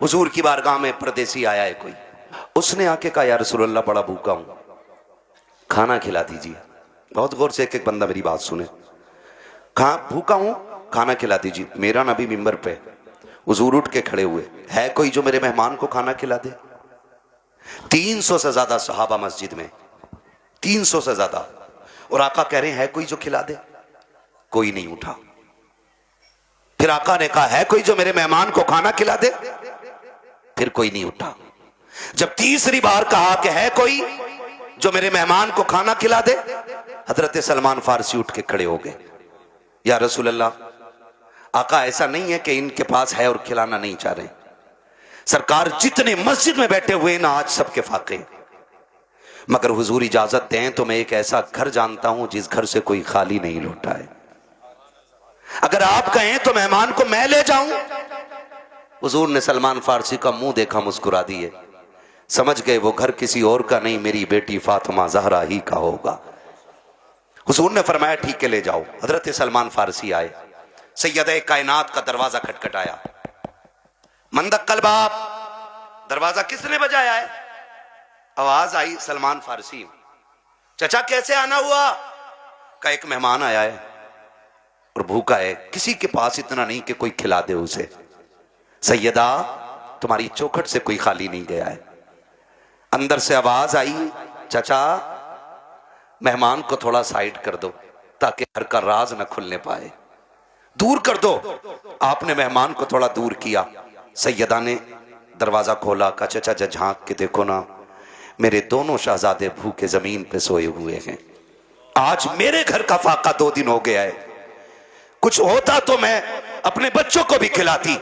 हुजूर की बारगाह में परदेसी आया है कोई, उसने आके कहा या रसूलल्लाह बड़ा भूखा हूं, खाना खिला दीजिए। बहुत गौर से एक एक बंदा मेरी बात सुने। भूखा हूं, खाना खिला दीजिए। मेरा नबी मिंबर पे, हुजूर उठ के खड़े हुए, है कोई जो मेरे मेहमान को खाना खिला दे? 300 से ज्यादा सहाबा मस्जिद में, 300 से ज्यादा, और आका कह रहे हैं है कोई जो खिला दे? कोई नहीं उठा। फिर आका ने कहा है कोई जो मेरे मेहमान को खाना खिला दे? फिर कोई नहीं उठा। जब तीसरी बार कहा कि है कोई जो मेरे मेहमान को खाना खिला दे, हजरत सलमान फारसी उठ के खड़े हो गए। या रसूल अल्लाह, आका ऐसा नहीं है कि इनके पास है और खिलाना नहीं चाह रहे। सरकार जितने मस्जिद में बैठे हुए ना आज सबके फाके, मगर हुजूर इजाजत दें तो मैं एक ऐसा घर जानता हूं जिस घर से कोई खाली नहीं लौटा है। अगर आप कहें तो मेहमान को मैं ले जाऊं। हुजूर ने सलमान फारसी का मुंह देखा, मुस्कुरा दिए, समझ गए वो घर किसी और का नहीं, मेरी बेटी फातिमा जहरा ही का होगा। हुजूर ने फरमाया ठीक है ले जाओ। हजरत सलमान फारसी आए, सैयद कायनात का दरवाजा खटखटाया। मंदक्कल बाप, दरवाजा किसने बजाया है? आवाज आई सलमान फारसी। चचा कैसे आना हुआ? का एक मेहमान आया है और भूखा है, किसी के पास इतना नहीं कि कोई खिला दे उसे। सैयदा तुम्हारी चौखट से कोई खाली नहीं गया है। अंदर से आवाज आई, चचा मेहमान को थोड़ा साइड कर दो ताकि घर का राज न खुलने पाए, दूर कर दो। आपने मेहमान को थोड़ा दूर किया। सैयदा ने दरवाजा खोला, का चचा जा झांक के देखो ना, मेरे दोनों शहजादे भूखे जमीन पे सोए हुए हैं। आज मेरे घर का फाका 2 दिन हो गया है, कुछ होता तो मैं अपने बच्चों को भी खिलाती।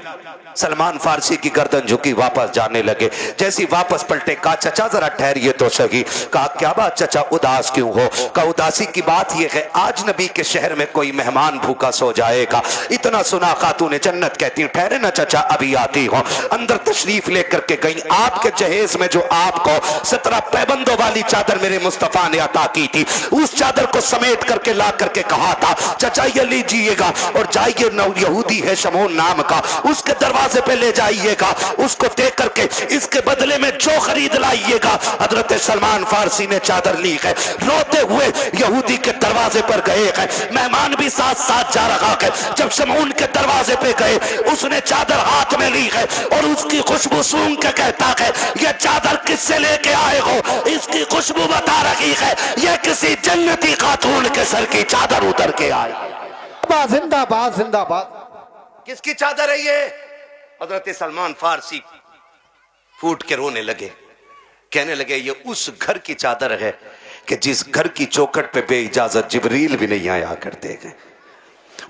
सलमान फारसी की गर्दन झुकी, वापस जाने लगे। जैसी वापस पलटे, कहा चचा जरा ठहरिए तो सही। कहा क्या बात चचा, उदास क्यों हो? कहा उदासी की बात यह है आज नबी के शहर में कोई मेहमान भूखा सो जाएगा, इतना सुना खातून जन्नत कहती, ठहरे ना चचा अभी आती हो। अंदर तशरीफ लेकर के गई। आपके जहेज में जो आपको 17 पैबंदों वाली चादर मेरे मुस्तफा ने अता की थी, उस चादर को समेट करके ला करके कहा था चचा ये लीजिएगा और जाइए, यहूदी है शमून नाम का, उसके दरवाजे पे ले जाइएगा, उसको दे करके इसके बदले में जो खरीद लाइएगा। हजरत सलमान फारसी ने चादर ली है, रोते हुए यहूदी के दरवाजे पर गए हैं, मेहमान भी साथ साथ जा रहा है। जब शमून के दरवाजे पे गए, उसने चादर हाथ में ली है और उसकी खुशबू सूंघ के कहता है ये चादर किससे लेके आए हो? इसकी खुशबू बता रही है ये किसी जन्नती खातून के सर की चादर उतर के आई। जिंदाबाद जिंदाबाद। किसकी चादर है ये? हजरत सलमान फारसी फूट के रोने लगे, कहने लगे ये उस घर की चादर है कि जिस घर की चौखट पे बेइजाजत जिब्रील भी नहीं आया करते हैं।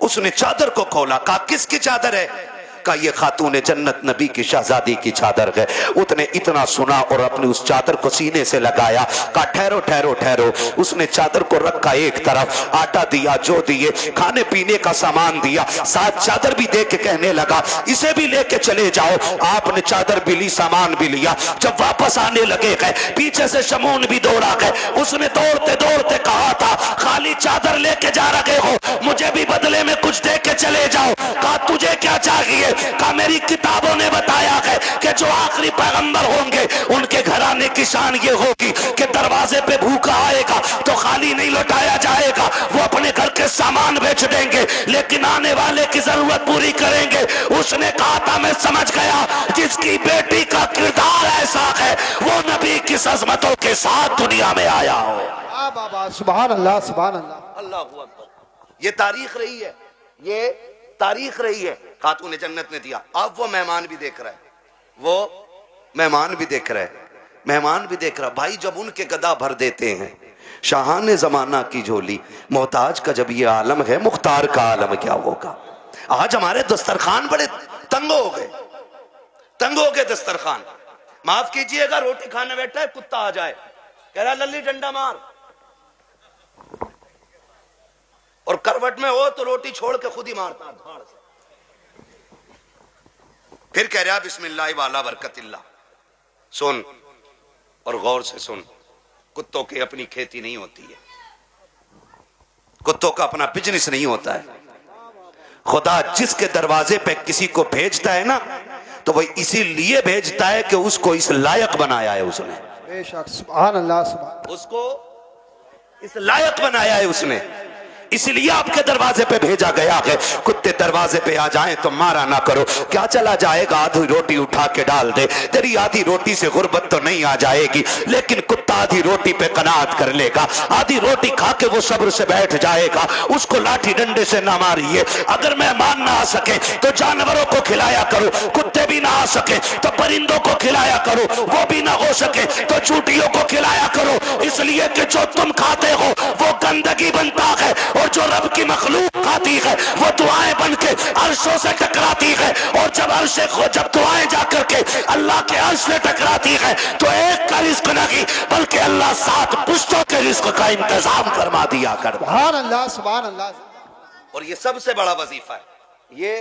उसने चादर को खोला, कहा किसकी चादर है? का ये खातून जन्नत नबी की शहजादी की चादर है। उसने इतना सुना और अपनी उस चादर को सीने से लगाया। कहा ठहरो ठहरो ठहरो। उसने चादर को रखा एक तरफ, आटा दिया, जो दिए, खाने पीने का सामान दिया, साथ चादर भी दे के कहने लगा इसे भी लेके चले जाओ। आपने चादर भी ली, सामान भी लिया। जब वापस आने लगे गए, पीछे से शमून भी दौड़ा गए। उसने दौड़ते दौड़ते कहा था खाली चादर लेके जा रहे हो, मुझे भी बदले में कुछ दे के चले जाओ। कहा तुझे क्या चाहिए? कहा मेरी किताबों ने बताया है कि जो आखिरी पैगंबर होंगे उनके घराने की शान ये होगी कि दरवाजे पे भूखा आएगा तो खाली नहीं लौटाया जाएगा, वो अपने घर के सामान बेच देंगे लेकिन आने वाले की जरूरत पूरी करेंगे। उसने कहा था मैं समझ गया जिसकी बेटी का किरदार ऐसा है वो नबी की अज़मतों के साथ दुनिया में आया हो। सुभान अल्लाह सुभान अल्लाह। अल्लाहू अकबर। ये तारीख रही है, ये तारीख रही है। खातून जन्नत ने दिया। अब वो मेहमान भी देख रहा है, वो मेहमान भी देख रहा है, मेहमान भी देख रहा। भाई जब उनके गदा भर देते हैं, शाहान जमाना की झोली, मोहताज का जब ये आलम है, मुख्तार का आलम क्या होगा? आज हमारे दस्तरखान बड़े तंग हो गए, तंग हो गए दस्तरखान। माफ कीजिएगा, रोटी खाने बैठा है, कुत्ता आ जाए, कह रहा लल्ली डंडा मार, और करवट में हो तो रोटी छोड़ के खुद ही मारता धाड़ से। फिर कह रहा बिस्मिल्लाह वाला बरकतिल्ला। सुन और गौर से सुन, कुत्तों की अपनी खेती नहीं होती है, कुत्तों का अपना बिजनेस नहीं होता है। खुदा जिसके दरवाजे पे किसी को भेजता है ना, तो वो इसीलिए भेजता है कि उसको इस लायक बनाया है उसने, बेशक सुभान अल्लाह सुभान। उसको इस लायक बनाया है उसने, इसलिए आपके दरवाजे पे भेजा गया है। कुत्ते दरवाजे पे आ जाएं तो मारा ना करो। क्या चला जाएगा, आधी रोटी उठा के डाल दे, तेरी आधी रोटी से गुर्बत तो नहीं आ जाएगी, लेकिन कुत्ता आधी रोटी पे कनात कर लेगा। आधी रोटी खा के वो सब्र से बैठ जाएगा। उसको लाठी डंडे से ना मारिए। अगर मेहमान ना आ सके तो जानवरों को खिलाया करो, कुत्ते भी ना आ सके तो परिंदों को खिलाया करो, वो भी ना हो सके तो चूटियों को खिलाया करो, इसलिए कि जो तुम खाते हो वो गंदगी बनता है, और जो रब की मखलूक खाती है वो दुआएं बन के अर्शों से टकराती है, और जब दुआएं जाकर के अल्लाह के अर्श से टकराती है तो एक का रिस्क नहीं बल्कि अल्लाह 7 पुश्तों के रिस्क का इंतजाम फरमा दिया कर। सुभान अल्लाह सुभान अल्लाह। और ये सबसे बड़ा वजीफा है, ये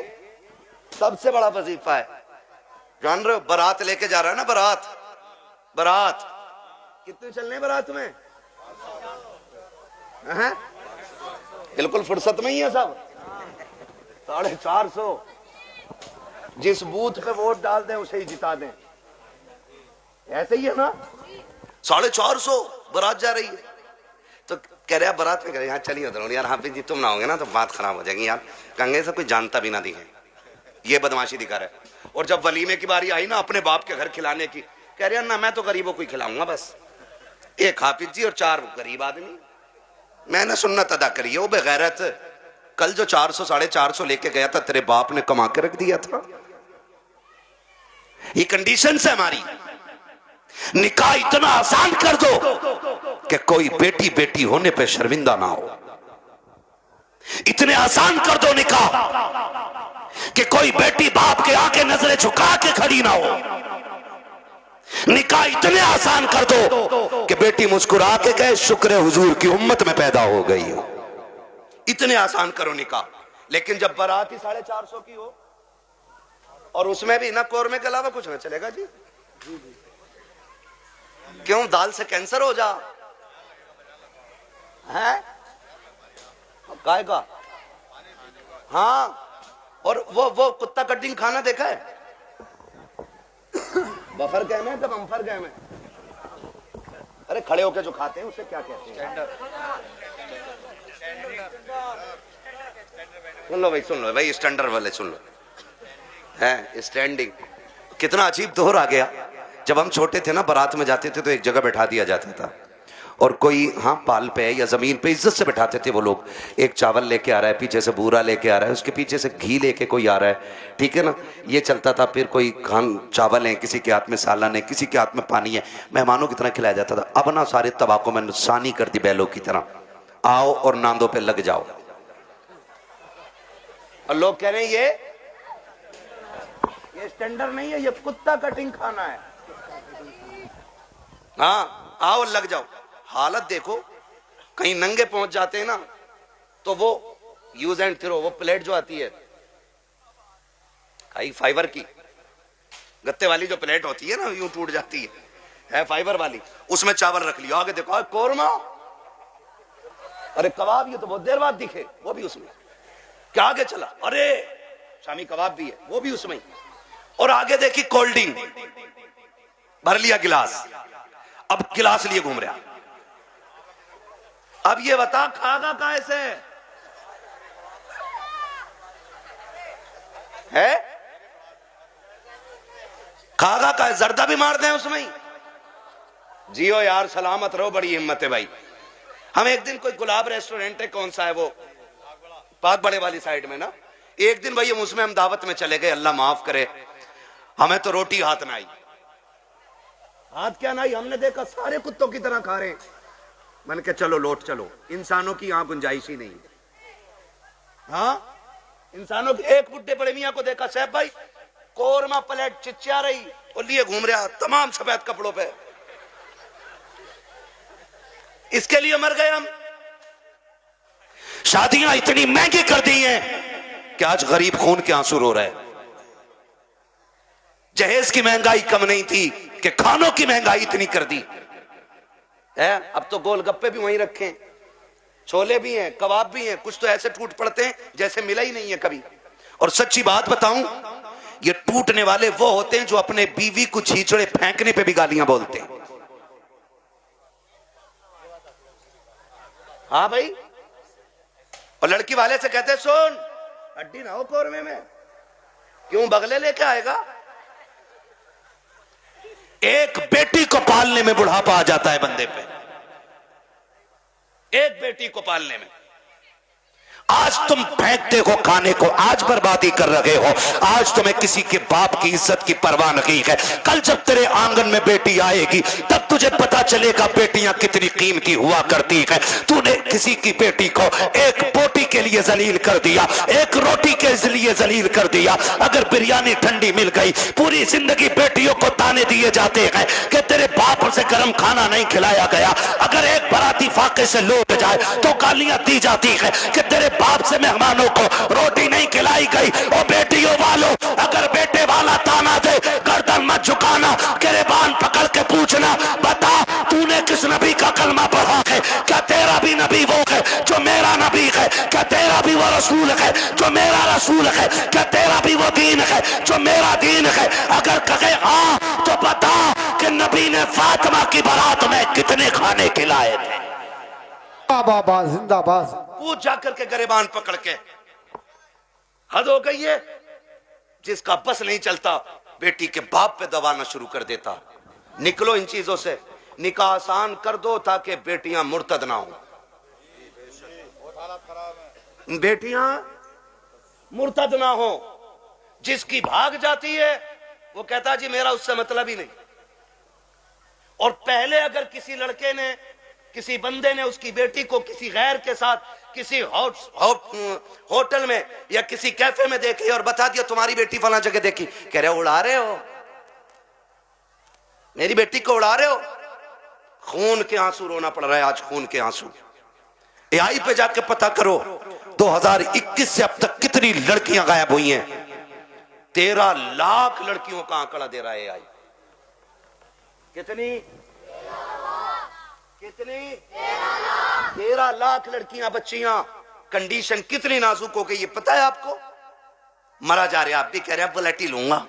सबसे बड़ा वजीफा है। जान रहे हो, बारात लेके जा रहा है ना, बारात कितने चलने हैं बारात में? हैं? बिल्कुल फुर्सत में ही है सब। 450 जिस बूथ पे वोट डाल दें उसे ही जिता दें, ऐसे ही है ना। 450 बारात जा रही है, तो कह रहे बारात में कह रहे यहाँ चलिए उधर, यार हाफिज जी तुम ना होंगे ना तो बात खराब हो जाएगी यार, कंगे सब कोई जानता भी ना दिखे, ये बदमाशी दिखा रहा है। और जब वलीमे की बारी आई ना अपने बाप के घर खिलाने की, कह रहे ना मैं तो गरीबों को ही खिलाऊंगा बस, एक हाफिज जी और 4 गरीब आदमी। मैंने सुन्नत अदा करी है। वो बेगैरत, कल जो 400 450 लेके गया था तेरे बाप ने कमा के रख दिया था। ये कंडीशन है हमारी। निकाह इतना आसान कर दो कि कोई बेटी बेटी होने पे शर्मिंदा ना हो। इतने आसान कर दो निकाह कि कोई बेटी बाप के आके नजरें झुका के खड़ी ना हो। निकाह इतने आसान कर दो कि बेटी मुस्कुरा के कहे शुक्र है हुजूर की उम्मत में पैदा हो गई हो। इतने आसान करो निकाह। लेकिन जब बारात ही 450 की हो और उसमें भी ना कोरमे के अलावा कुछ ना चलेगा जी। क्यों? दाल से कैंसर हो जा है काय का? हाँ, और वो कुत्ता कटिंग खाना देखा है? बफर गए में तब अम्फर गए में, अरे खड़े होके जो खाते हैं उसे क्या कहते हैं? सुन लो भाई स्टैंडर्ड वाले सुन लो, है स्टैंडिंग। कितना अजीब दौर आ गया। जब हम छोटे थे ना, बारात में जाते थे तो एक जगह बैठा दिया जाता था, और कोई हाँ पाल पे या जमीन पे इज्जत से बैठाते थे वो लोग। एक चावल लेके आ रहा है, पीछे से बूरा लेके आ रहा है, उसके पीछे से घी लेके कोई आ रहा है, ठीक है ना, ये चलता था। फिर कोई खान चावल है, किसी के हाथ में सालन है, किसी के हाथ में पानी है, मेहमानों की तरह खिलाया जाता था। अब ना सारे तबाकों में नुकसानी कर दी बैलों की तरह, आओ और नांदों पे लग जाओ। और लोग कह रहे हैं ये स्टैंडर्ड नहीं है, ये कुत्ता कटिंग खाना है। हाँ आओ लग जाओ। हालत देखो, कहीं नंगे पहुंच जाते हैं ना तो वो यूज एंड थ्रो, वो प्लेट जो आती है कई फाइबर की, गत्ते वाली जो प्लेट होती है ना यूं टूट जाती है फाइबर वाली, उसमें चावल रख लिया। आगे देखो कोरमा, अरे कबाब, ये तो बहुत देर बाद दिखे, वो भी उसमें। क्या आगे चला, अरे शामी कबाब भी है, वो भी उसमें। और आगे देखी कोल्ड ड्रिंक, भर लिया गिलास, अब गिलास लिए घूम रहा। अब ये बता खागा कैसे है? खागा का जर्दा भी मार दें उसमें ही। जियो यार, सलामत रहो, बड़ी हिम्मत है भाई। हम एक दिन कोई गुलाब रेस्टोरेंट है, कौन सा है वो, पाक बड़े वाली साइड में ना, एक दिन भाई उसमें हम दावत में चले गए, अल्लाह माफ करे, हमें तो रोटी हाथ ना आई। हाथ क्या ना आई, हमने देखा सारे कुत्तों की तरह खा रहे। मैंने कहा चलो लौट चलो, इंसानों की यहां गुंजाइश ही नहीं। हाँ इंसानों की। एक बुड्ढे बड़े मियां को देखा, साहब भाई कोरमा प्लेट चिचिया रही और लिए घूम रहा तमाम सफेद कपड़ों पे। इसके लिए मर गए हम। शादियां इतनी महंगी कर दी हैं कि आज गरीब खून के आंसू रो रहे हैं। जहेज की महंगाई कम नहीं थी कि खानों की महंगाई इतनी कर दी है। अब तो गोलगप्पे भी वहीं रखे, छोले भी हैं, कबाब भी हैं, कुछ तो ऐसे टूट पड़ते हैं जैसे मिला ही नहीं है कभी। और सच्ची बात बताऊं, ये टूटने वाले वो होते हैं जो अपने बीवी को छींचड़े फेंकने पे भी गालियां बोलते हैं। हाँ भाई, और लड़की वाले से कहते हैं सुन हड्डी ना हो कौरमे में, क्यों बगले लेके आएगा। एक बेटी को पालने में बुढ़ापा आ जाता है बंदे पे, एक बेटी को पालने में। आज तुम फेंकते हो खाने को, आज बर्बादी कर रहे हो, आज तुम्हें किसी के बाप की इज्जत की परवाह नहीं है। कल जब तेरे आंगन में बेटी आएगी तब तुझे पता चलेगा बेटियां कितनी कीमती हुआ करती है। तूने किसी की बेटी को एक बोटी के लिए जलील कर दिया, एक रोटी के लिए जलील कर दिया। अगर बिरयानी ठंडी मिल गई, पूरी जिंदगी बेटियों को ताने दिए जाते हैं कि तेरे बाप से गर्म खाना नहीं खिलाया गया। अगर एक बराती फाके से लौट जाए तो गालियां दी जाती है कि तेरे बाप से मेहमानों को रोटी नहीं खिलाई गई। और बेटियों वालों, अगर बेटे वाला ताना दे गर्दन मत झुकाना, गिरबान पकड़ के पूछना, बता तूने किस नबी का कलमा पढ़ा है? क्या तेरा भी नबी वो है जो मेरा नबी है? क्या तेरा भी वो रसूल है जो मेरा रसूल है? क्या तेरा भी वो दीन है जो मेरा दीन है? अगर कहे हाँ तो बता कि नबी ने फातिमा की बारात में कितने खाने खिलाए थे। बाबा जिंदाबाद। पूछ जाकर के गिरबान पकड़ के। हद हो गई है। जिसका बस नहीं चलता बेटी के बाप पे दबाना शुरू कर देता। निकलो इन चीजों से, निकाह आसान कर दो ताकि बेटियां मुर्तद ना हो। बेटियां मुर्तद ना हो। जिसकी भाग जाती है वो कहता जी मेरा उससे मतलब ही नहीं। और पहले अगर किसी लड़के ने, किसी बंदे ने उसकी बेटी को किसी गैर के साथ किसी होटल में या किसी कैफे में देखी और बता दिया तुम्हारी बेटी फला जगह देखी, कह रहे हो उड़ा रहे हो, मेरी बेटी को उड़ा रहे हो। खून के आंसू रोना पड़ रहा है आज, खून के आंसू। एआई पे जाके पता करो 2021 से अब तक कितनी लड़कियां गायब हुई हैं। 13 लाख लड़कियों का आंकड़ा दे रहा है एआई। कितनी 13 लाख लड़कियां, बच्चियां। कंडीशन कितनी नाजुक हो गई ये पता है आपको? मरा जा रहे, आप भी कह रहे हैं बुलेट ही लूंगा,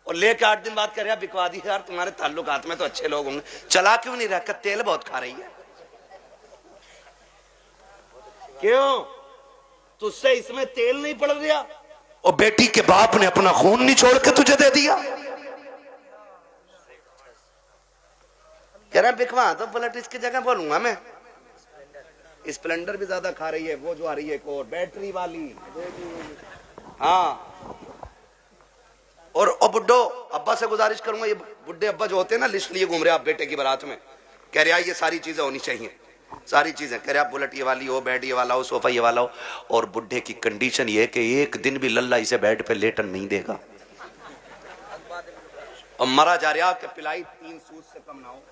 और लेके 8 दिन बाद कह रहे हैं बिकवा दी यार, तुम्हारे ताल्लुकात में तो अच्छे लोग होंगे, चला क्यों नहीं रखा? तेल बहुत खा रही है। क्यों? तुझसे इसमें तेल नहीं पड़ रहा? और बेटी के बाप ने अपना खून नहीं छोड़ के तुझे दे दिया। कह रहा बिकवा तो बुलेट इसकी जगह बोलूंगा मैं। स्प्लेंडर भी ज्यादा खा रही है, वो जो आ रही है एक और बैटरी वाली। हाँ, और बुड्ढो अब्बा से गुजारिश करूंगा, ये बुड्ढे अब्बा जो होते हैं ना लिस्ट लिए घूम रहे आप बेटे की बारात में, कह रहे ये सारी चीजें होनी चाहिए, सारी चीजें। कह रहे आप बुलेट ये वाली हो, बेड ये वाला हो, सोफा ये वाला हो। और बुड्ढे की कंडीशन ये है कि एक दिन भी लल्ला इसे बेड पे लेटन नहीं देगा। और मरा जा रहा कि पिलाई 3 सूद से कम ना हो,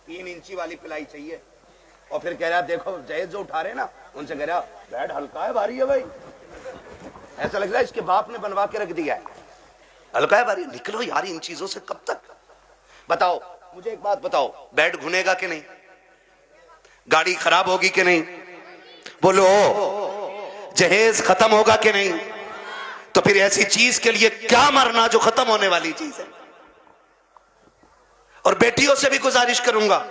3 इंची वाली पिलाई चाहिए। और फिर कह रहा देखो जहेज जो उठा रहे ना उनसे कह रहा बेड हल्का है भारी है भाई, ऐसा लग रहा है इसके बाप ने बनवा के रख दिया है, हल्का है भारी। निकलो यार इन चीजों से कब तक। बताओ मुझे एक बात बताओ, बेड घुनेगा कि नहीं? गाड़ी खराब होगी कि नहीं? बोलो। जहेज खत्म होगा कि नहीं? तो फिर ऐसी चीज के लिए क्या मरना जो खत्म होने वाली चीज है। और बेटियों से भी गुजारिश करूंगा,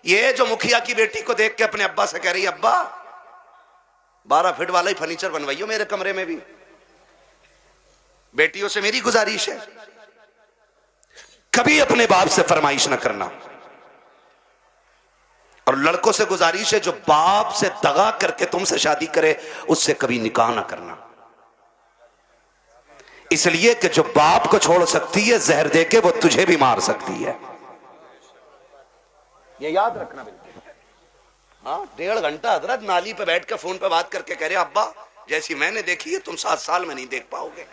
ये जो मुखिया की बेटी को देख के अपने अब्बा से कह रही है अब्बा 12 फीट वाला ही फर्नीचर बनवाइयो मेरे कमरे में भी। बेटियों से मेरी गुजारिश है कभी अपने बाप से फरमाइश ना करना। और लड़कों से गुजारिश है जो बाप से दगा करके तुमसे शादी करे उससे कभी निकाह ना करना, इसलिए कि जो बाप को छोड़ सकती है जहर देके वो तुझे भी मार सकती है। ये याद रखना बिल्कुल। हाँ, 1.5 घंटा हजरत नाली पे बैठ के फोन पे बात करके कह रहे अब्बा जैसी मैंने देखी है तुम 7 साल में नहीं देख पाओगे।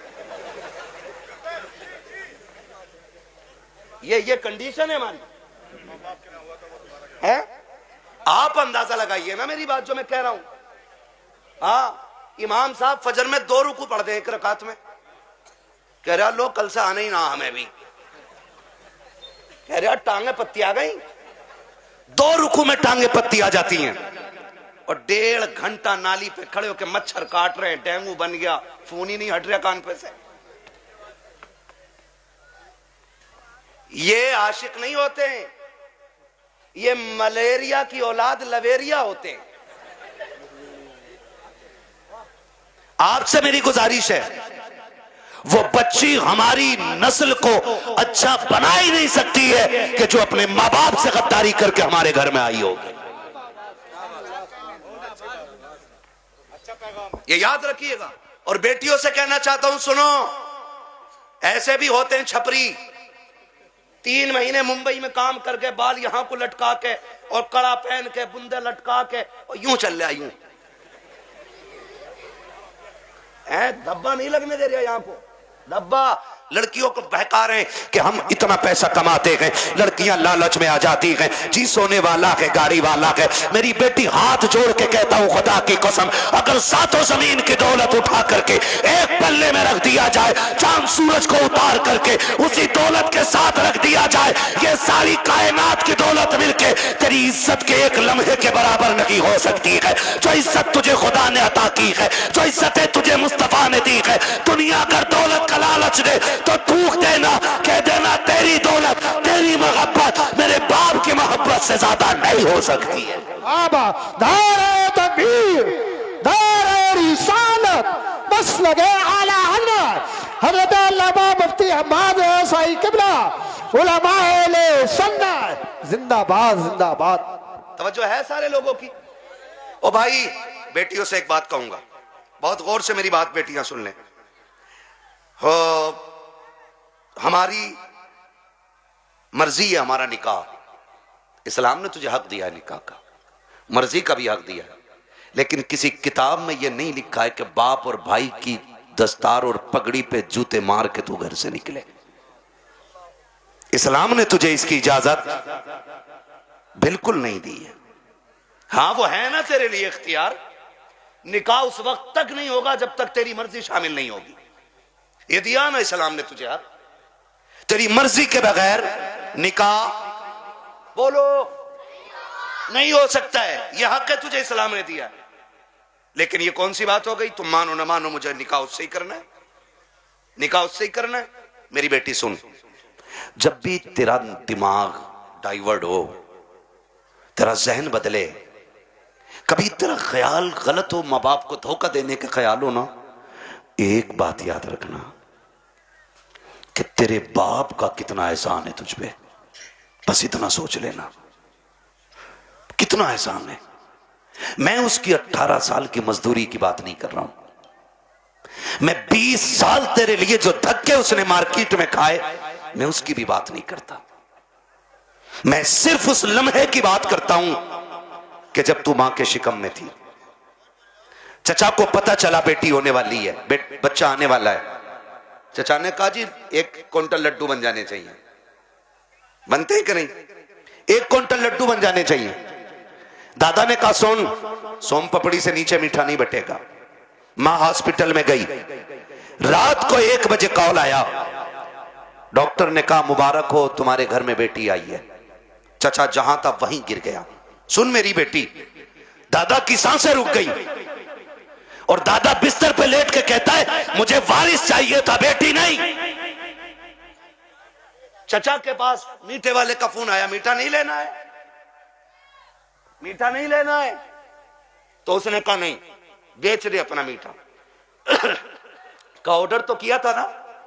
ये कंडीशन है हमारी है। आप अंदाजा लगाइए ना मेरी बात जो मैं कह रहा हूं। हाँ, इमाम साहब फजर में 2 रुकू पढ़ दे एक रकात में, कह रहा लो कल से आना ही ना हमें भी। कह रहा टांगे पत्ती आ गई, 2 रुकू में टांगे पत्ती आ जाती हैं। और 1.5 घंटा नाली पे खड़े होकर मच्छर काट रहे हैं, डेंगू बन गया, फोन ही नहीं हट रहा कान पे से। ये आशिक नहीं होते हैं, ये मलेरिया की औलाद लवेरिया होते हैं। आपसे मेरी गुजारिश है, वो बच्ची हमारी नस्ल को अच्छा बना ही नहीं सकती है कि जो अपने माँ बाप से गद्दारी करके हमारे घर में आई होगी। ये याद रखिएगा। और बेटियों से कहना चाहता हूं, सुनो, ऐसे भी होते हैं छपरी, 3 महीने मुंबई में काम करके बाल यहां को लटका के और कड़ा पहन के बुंदे लटका के और यूं चल रहा, यूं धब्बा नहीं लगने दे रहा यहां को, धब्बा। लड़कियों को बहका रहे हैं कि हम इतना पैसा कमाते हैं, लड़कियां लालच में आ जाती हैं, जी सोने वाला है, गाड़ी वाला है। मेरी बेटी हाथ जोड़ के कहता हूं, खुदा की कसम, अगर सातों जमीन की दौलत उठा करके एक पल्ले में रख दिया जाए, चांद सूरज को उतार करके उसी दौलत के साथ रख दिया जाए, ये सारी कायनात की दौलत मिलके तेरी इज्जत के एक लम्हे के बराबर नहीं हो सकती है। जो इज्जत तुझे खुदा ने अता की है, जो इज्जतें तुझे मुस्तफा ने दी है, दुनिया अगर दौलत का लालच दे तो थूक देना, कह देना तेरी दौलत, तेरी मोहब्बत मेरे बाप की मोहब्बत से ज्यादा नहीं हो सकती है। बाबा दारे तकबीर, दारे रिसालत, बस लगे आला हज़रत अल्लामा मुफ्ती हम्माद साई किबला उलमाए ले सुन्नत जिंदाबाद जिंदाबाद। तवज्जो है सारे लोगों की। ओ भाई, बेटियों से एक बात कहूंगा, बहुत गौर से मेरी बात बेटियां सुन लें। हो, हमारी मर्जी है हमारा निकाह, इस्लाम ने तुझे हक दिया है निकाह का, मर्जी का भी हक दिया है, लेकिन किसी किताब में यह नहीं लिखा है कि बाप और भाई की दस्तार और पगड़ी पे जूते मार के तू घर से निकले। इस्लाम ने तुझे इसकी इजाजत बिल्कुल नहीं दी है। हाँ, वो है ना तेरे लिए इख्तियार, निकाह उस वक्त तक नहीं होगा जब तक तेरी मर्जी शामिल नहीं होगी। ये दिया ना इस्लाम ने तुझे हक, तेरी मर्जी के बगैर निकाह बोलो नहीं हो सकता है, यह हक है तुझे इस्लाम ने दिया। लेकिन ये कौन सी बात हो गई, तुम मानो ना मानो मुझे निकाह उससे ही करना है, निकाह उससे ही करना है। मेरी बेटी सुन, जब भी तेरा दिमाग डाइवर्ट हो, तेरा जहन बदले, कभी तेरा ख्याल गलत हो, माँ बाप को धोखा देने का ख्याल हो ना, एक बात याद रखना कि तेरे बाप का कितना एहसान है तुझ पे। बस इतना सोच लेना, कितना एहसान है। मैं उसकी 18 साल की मजदूरी की बात नहीं कर रहा हूं, मैं 20 साल तेरे लिए जो धक्के उसने मार्केट में खाए, मैं उसकी भी बात नहीं करता। मैं सिर्फ उस लम्हे की बात करता हूं कि जब तू मां के शिकम में थी, चचा को पता चला बेटी होने वाली है, बच्चा आने वाला है। चचा ने कहा जी 1 क्विंटल लड्डू बन जाने चाहिए। बनते हैं कि नहीं? 1 क्विंटल लड्डू बन जाने चाहिए। दादा ने कहा सुन, सोम पपड़ी से नीचे मीठा नहीं बटेगा। मां हॉस्पिटल में गई, रात को 1 बजे कॉल आया, डॉक्टर ने कहा मुबारक हो, तुम्हारे घर में बेटी आई है। चचा जहां था वहीं गिर गया। सुन मेरी बेटी, दादा की सांसें रुक गई और दादा बिस्तर पे लेट के कहता है मुझे वारिस चाहिए था, बेटी नहीं। चचा के पास मीठे वाले का फोन आया, मीठा नहीं लेना है, मीठा नहीं लेना है। तो उसने कहा नहीं, बेच दे अपना मीठा। का ऑर्डर तो किया था ना?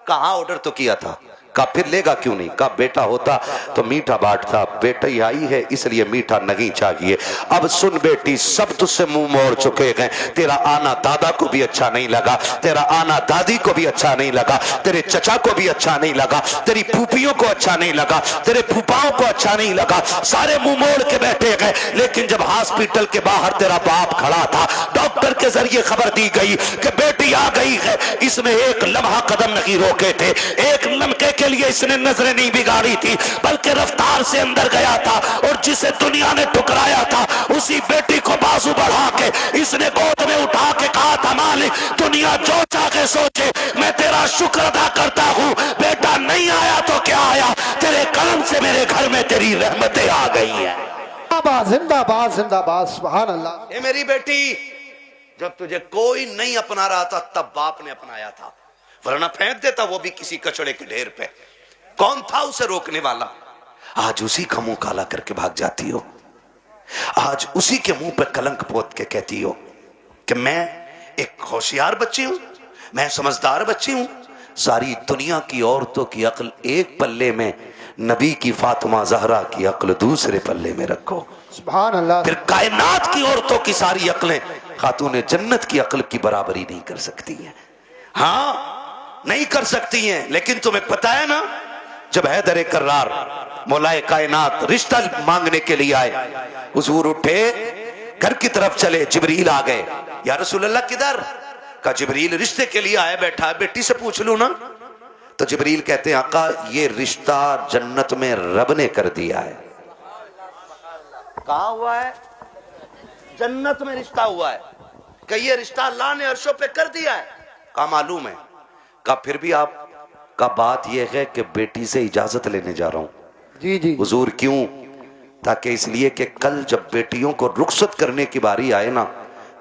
कहा ऑर्डर तो किया था। का फिर लेगा क्यों नहीं? का बेटा होता तो मीठा बांटता, बेटा ही आई है इसलिए मीठा नहीं चाहिए। अब सुन बेटी, सब तुझसे मुंह मोड़ चुके हैं। तेरा आना दादा को भी अच्छा नहीं लगा, तेरा आना दादी को भी अच्छा नहीं लगा, तेरे चचा को भी अच्छा नहीं लगा, तेरी फूफियों को अच्छा नहीं लगा, तेरे फूफाओं को अच्छा नहीं लगा, सारे मुंह मोड़ के बैठे गए। लेकिन जब हॉस्पिटल के बाहर तेरा बाप खड़ा था, डॉक्टर के जरिए खबर दी गई कि बेटी आ गई है, इसने एक लम्हा कदम नहीं रोके थे, एक लम्हे के लिए इसने नजरें नहीं बिगाड़ी थी, बल्कि रफ्तार से अंदर गया था और जिसे दुनिया ने ठुकराया था उसी बेटी को बाजू बढ़ा के इसने गोद में उठा के कहा था मालिक दुनिया जो चाहे सोचे, मैं तेरा शुक्र अदा करता हूं। बेटा नहीं आया तो क्या आया, तेरे कर्म से मेरे घर में तेरी रहमतें आ गई है। जिंदाबाद जिंदाबाद जिंदाबाद सुभान अल्लाह। ए मेरी बेटी, जब तुझे कोई नहीं अपना रहा था तब बाप ने अपनाया था, वरना फेंक देता वो भी किसी कचड़े के ढेर पे। कौन था उसे रोकने वाला? आज उसी का मुंह काला करके भाग जाती हो, आज उसी के मुंह पे कलंक पोत के कहती हो कि मैं एक होशियार बच्ची हूं, मैं समझदार बच्ची हूं। सारी दुनिया की औरतों की अक्ल एक पल्ले में, नबी की फातिमा जहरा की अक्ल दूसरे पल्ले में रखो। सुभान अल्लाह। फिर कायनात की औरतों की सारी अक्लें खातून जन्नत की अक्ल की बराबरी नहीं कर सकती हैं। हाँ, नहीं कर सकती हैं। लेकिन तुम्हें पता है ना, जब हैदर कर्रार मौलाए कायनात रिश्ता मांगने के लिए आए, हुजूर उठे, घर की तरफ चले, जिब्रील आ गए। या रसूल अल्लाह किधर? का जिब्रील रिश्ते के लिए आया, बैठा है, बेटी से पूछ लूं ना। तो जिब्रील कहते हैं आका ये रिश्ता जन्नत में रब ने कर दिया है। कहा हुआ है? जन्नत में रिश्ता हुआ है। कि ये रिश्ता अल्लाह ने अर्शों पे कर दिया है। का मालूम है? का फिर भी आप का बात यह है कि बेटी से इजाजत लेने जा रहा हूं। जी जी हुजूर क्यों? ताकि इसलिए कि कल जब बेटियों को रुखसत करने की बारी आए ना,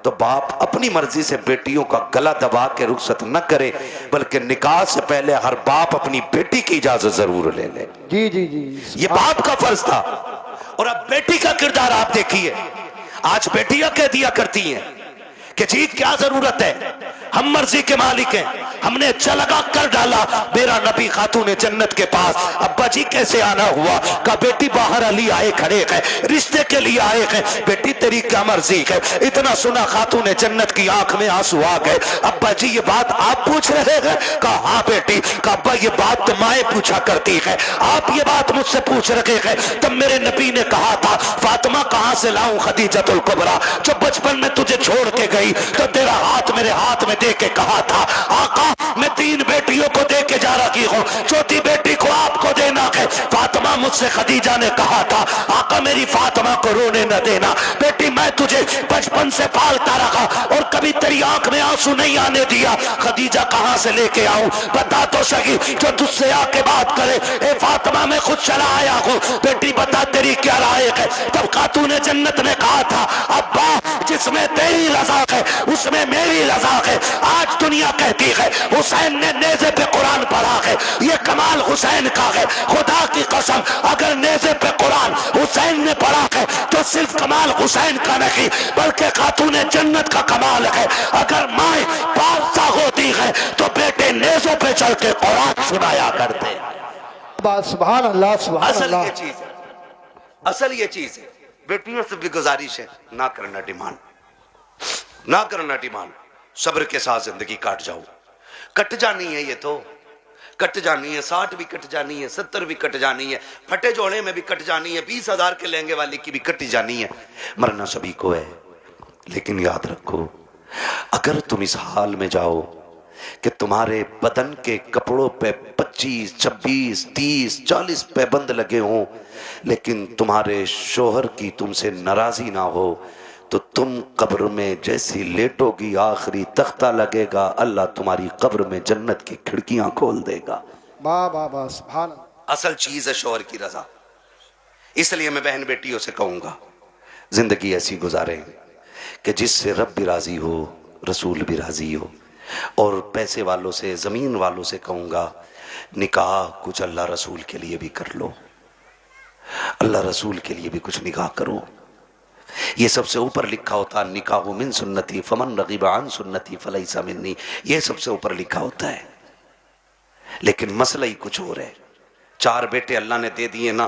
तो बाप अपनी मर्जी से बेटियों का गला दबा के रुखसत न करे, बल्कि निकाह से पहले हर बाप अपनी बेटी की इजाजत जरूर ले ले। जी जी जी ये बाप का फर्ज था। और अब बेटी का किरदार आप देखिए। आज बेटियां कह दिया करती हैं कि जी क्या जरूरत है, हम मर्जी के मालिक हैं, हमने चलगा कर डाला मेरा नबी खातून जन्नत के पास, अब्बा जी कैसे आना हुआ? का बेटी बाहर अली आए खड़े हैं, रिश्ते के लिए आए हैं, बेटी तेरी क्या मर्जी है? इतना सुना खातून जन्नत की आंख में आंसू आ गए। अब्बा जी ये बात आप पूछ रहे हैं? का हाँ बेटी। का अब्बा ये बात तो माए पूछा करती है, आप ये बात मुझसे पूछ रहे हैं? तब मेरे नबी ने कहा था फातिमा कहां से लाऊं खदीजतुल कुबरा, जो बचपन में तुझे छोड़ के गई तो तेरा हाथ मेरे हाथ में दे के कहा था आका मैं 3 बेटियों को दे के जा रही हूँ, चौथी बेटी को आपको देना है। फातिमा मुझसे खदीजा ने कहा था आका मेरी फातिमा को रोने न देना, बेटी मैं तुझे बचपन से पालता रहा और कभी तेरी आंख में आंसू नहीं आने दिया। खदीजा कहां से लेके आऊं? बता तो सही, जो तुझसे आके बात करे। ए फातिमा मैं खुद चला आया हूँ, बेटी बता तेरी क्या राय है? तब खातून जन्नत ने कहा था अब्बा जिसमें तेरी रजा है उसमें मेरी रजा है। आज दुनिया कहती है हुसैन ने नेज़े पे कुरान पढ़ा है, ये कमाल हुसैन का है। खुदा की कसम अगर नेज़े पे कुरान हुसैन ने पढ़ा है तो सिर्फ कमाल हुसैन का नहीं बल्कि खातून जन्नत का कमाल है। अगर माए बादशाह होती है तो बेटे नेज़ों पे चल के कुरान सुनाया करते। सुभान अल्लाह सुभान असल अल्लाह। ये चीज है, असल ये चीज है। बेटियों से भी गुजारिश है ना करना डिमांड, ना करना डिमांड। सब्र के साथ जिंदगी काट जाओ। कट जानी है ये तो, कट जानी है। 60 भी कट जानी है, 70 भी कट जानी है, फटे जोड़े में भी कट जानी है, 20,000 के लहंगे वाली की भी कट जानी है। मरना सभी को है। लेकिन याद रखो अगर तुम इस हाल में जाओ कि तुम्हारे बदन के कपड़ों पे 25, 26, 30, 40 पैबंद लगे हों, लेकिन तुम्हारे शोहर की तुमसे नाराजी ना हो, तो तुम कब्र में जैसी लेटोगी आखिरी तख्ता लगेगा, अल्लाह तुम्हारी कब्र में जन्नत की खिड़कियां खोल देगा। वाह वाह वाह सुभान। असल चीज है शोहर की रजा। इसलिए मैं बहन बेटियों से कहूंगा जिंदगी ऐसी गुजारें कि जिससे रब भी राजी हो, रसूल भी राजी हो। और पैसे वालों से, जमीन वालों से कहूंगा निकाह कुछ अल्लाह रसूल के लिए भी कर लो, अल्लाह रसूल के लिए भी कुछ निकाह करो। ये सबसे ऊपर लिखा होता है निकाह मिन सुन्नती फमन रगीबा अन सुन्नती फलैसा मिन्नी, ये सबसे ऊपर लिखा होता है। लेकिन मसला ही कुछ और है। 4 बेटे अल्लाह ने दे दिए ना,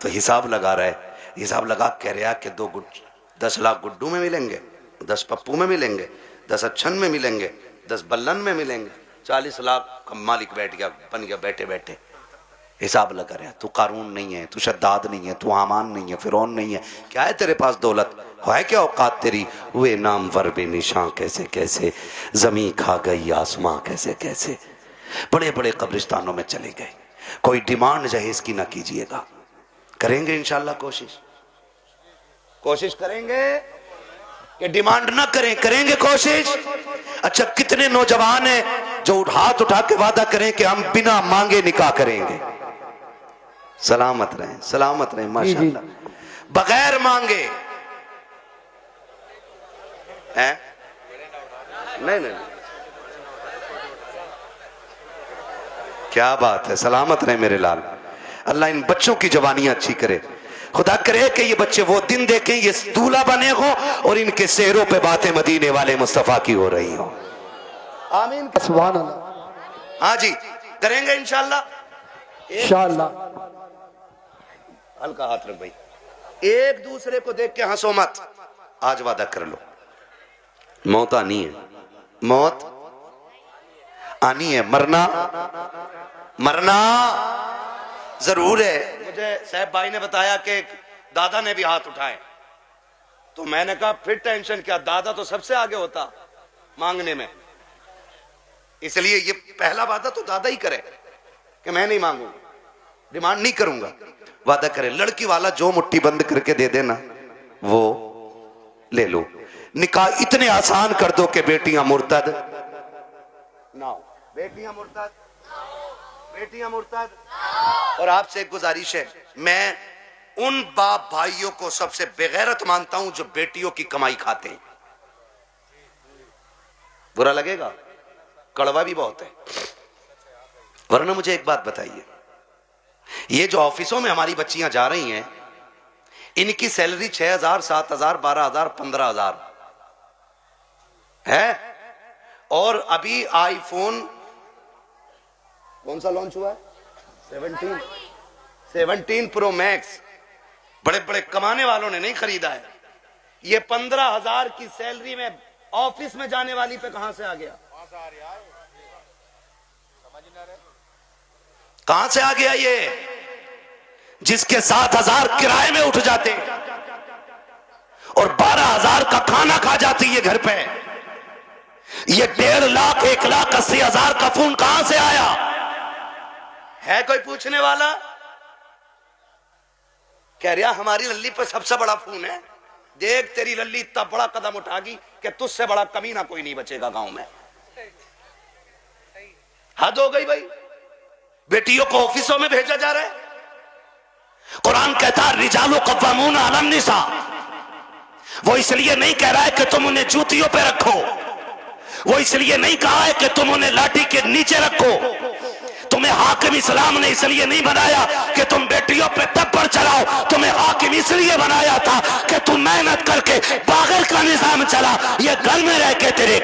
तो हिसाब लगा रहा है, हिसाब लगा कह रहा कि 10 लाख गुड्डू में मिलेंगे, 10 पप्पू में मिलेंगे, 10 अच्छन में मिलेंगे, 10 बल्लन में मिलेंगे, 40 लाख का मालिक बैठ गया, बन गया बैठे बैठे। हिसाब लगा रहा है। तू कारून नहीं है, तू शद्दाद नहीं है, तू हामान नहीं है, फिरौन नहीं है। क्या है तेरे पास दौलत? है क्या औकात तेरी? हुए नाम वर बेनिशां कैसे कैसे, जमी खा गई आसमां कैसे कैसे। बड़े बड़े कब्रिस्तानों में चले गए। कोई डिमांड जहेज की ना कीजिएगा। करेंगे इंशाल्लाह कोशिश, कोशिश करेंगे कि डिमांड ना करें, करेंगे कोशिश। अच्छा कितने नौजवान हैं जो हाथ उठा के वादा करें कि हम बिना मांगे निकाह करेंगे। सलामत रहें, सलामत रहें, माशाल्लाह बगैर मांगे हैं? नहीं नहीं, क्या बात है, सलामत रहे मेरे लाल। अल्लाह इन बच्चों की जवानियां अच्छी करे। खुदा करे कि ये बच्चे वो दिन देखें ये दूल्हा बने हो और इनके सेहरों पे बातें मदीने वाले मुस्तफा की हो रही हो। आमीन। सुभान अल्लाह। हाँ जी, करेंगे इंशाल्लाह। इंशाअल्लाह। हल्का हाथ रख भाई, एक दूसरे को देख के हंसो मत। आज वादा कर लो, मौत आनी है, मौत आनी है, मरना मरना जरूर है। मुझे साहब भाई ने बताया कि दादा ने भी हाथ उठाए, तो मैंने कहा फिर टेंशन क्या, दादा तो सबसे आगे होता मांगने में, इसलिए ये पहला वादा तो दादा ही करे कि मैं नहीं मांगूंगा, डिमांड नहीं करूंगा। वादा करे, लड़की वाला जो मुट्ठी बंद करके दे देना वो ले लो। निकाह इतने आसान कर दो कि बेटियां मुर्तद ना हो, बेटियां मुर्तद, बेटियां मुर्तद। और आपसे एक गुजारिश है, मैं उन बाप भाइयों को सबसे बेगैरत मानता हूं जो बेटियों की कमाई खाते हैं। बुरा लगेगा, कड़वा भी बहुत है। वरना मुझे एक बात बताइए, ये जो ऑफिसों में हमारी बच्चियां जा रही हैं, इनकी सैलरी 6,000, 7,000, 12,000, 15,000 है, और अभी आईफोन कौन सा लॉन्च हुआ है, 17 प्रो मैक्स, बड़े बड़े कमाने वालों ने नहीं खरीदा है। ये 15,000 की सैलरी में ऑफिस में जाने वाली पे कहां से आ गया, कहां से आ गया ये, जिसके 7,000 किराए में उठ जाते और 12,000 का खाना खा जाती है घर पे। ये 1.5 लाख 1,80,000 का फोन कहां से आया है? कोई पूछने वाला? कह रहा हमारी लल्ली पे सबसे बड़ा फोन है। देख तेरी लल्ली इतना बड़ा कदम उठागी कि तुझसे बड़ा कमीना कोई नहीं बचेगा गांव में। हद हो गई भाई, बेटियों को ऑफिसों में भेजा जा रहा है। कुरान कहता है रिजालु कव्वामून अलन निसा। वो इसलिए नहीं कह रहा है कि तुम उन्हें जूतियों पे रखो, वो इसलिए नहीं कहा है कि तुम उन्हें लाठी के नीचे रखो। तुम्हें हाकिम इस्लाम ने इसलिए नहीं बनाया कि तुम बेटियों पे तब्बर चलाओ, तुम्हें हाकिम इसलिए बनाया था कि तुम मेहनत करके बागर का निजाम चला, ये घर में रह के तेरे।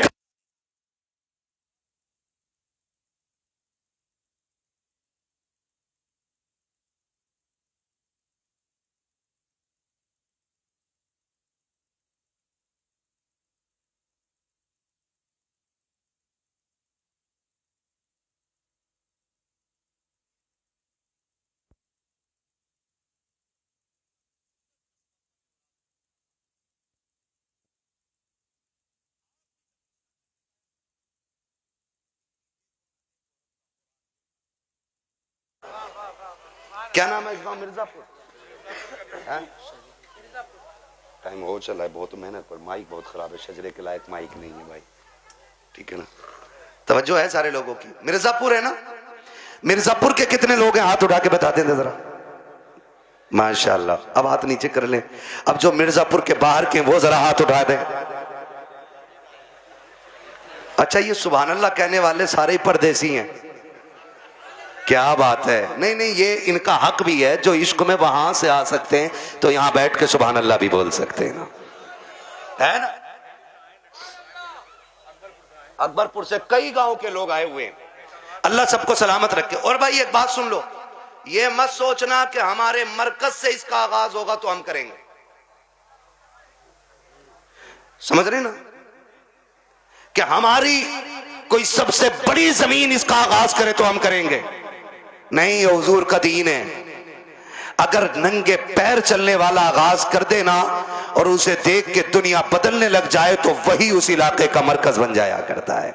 क्या नाम है इस गांव? मिर्जापुर। टाइम हो चला है, बहुत मेहनत पर माइक बहुत खराब है, शजरे के लायक माइक नहीं है भाई, ठीक है ना? तवज्जो है सारे लोगों की। मिर्जापुर है ना? मिर्जापुर के कितने लोग हैं, हाथ उठा के बता दें जरा। माशाल्लाह, अब हाथ नीचे कर लें। अब जो मिर्जापुर के बाहर के वो जरा हाथ उठा दें। अच्छा, ये सुभान अल्लाह कहने वाले सारे ही परदेसी हैं, क्या बात है। नहीं नहीं, ये इनका हक भी है, जो इश्क में वहां से आ सकते हैं तो यहां बैठ के सुभान अल्लाह भी बोल सकते हैं ना, है ना? अकबरपुर से कई गांव के लोग आए हुए हैं, अल्लाह सबको सलामत रखे। और भाई एक बात सुन लो, ये मत सोचना कि हमारे मरकज से इसका आगाज होगा तो हम करेंगे, समझ रहे ना, कि हमारी कोई सबसे बड़ी जमीन इसका आगाज करे तो हम करेंगे नहीं। ये हुजूर का दीन है। अगर नंगे पैर चलने वाला आगाज कर देना और उसे देख के दुनिया बदलने लग जाए तो वही उस इलाके का मरकज बन जाया करता है।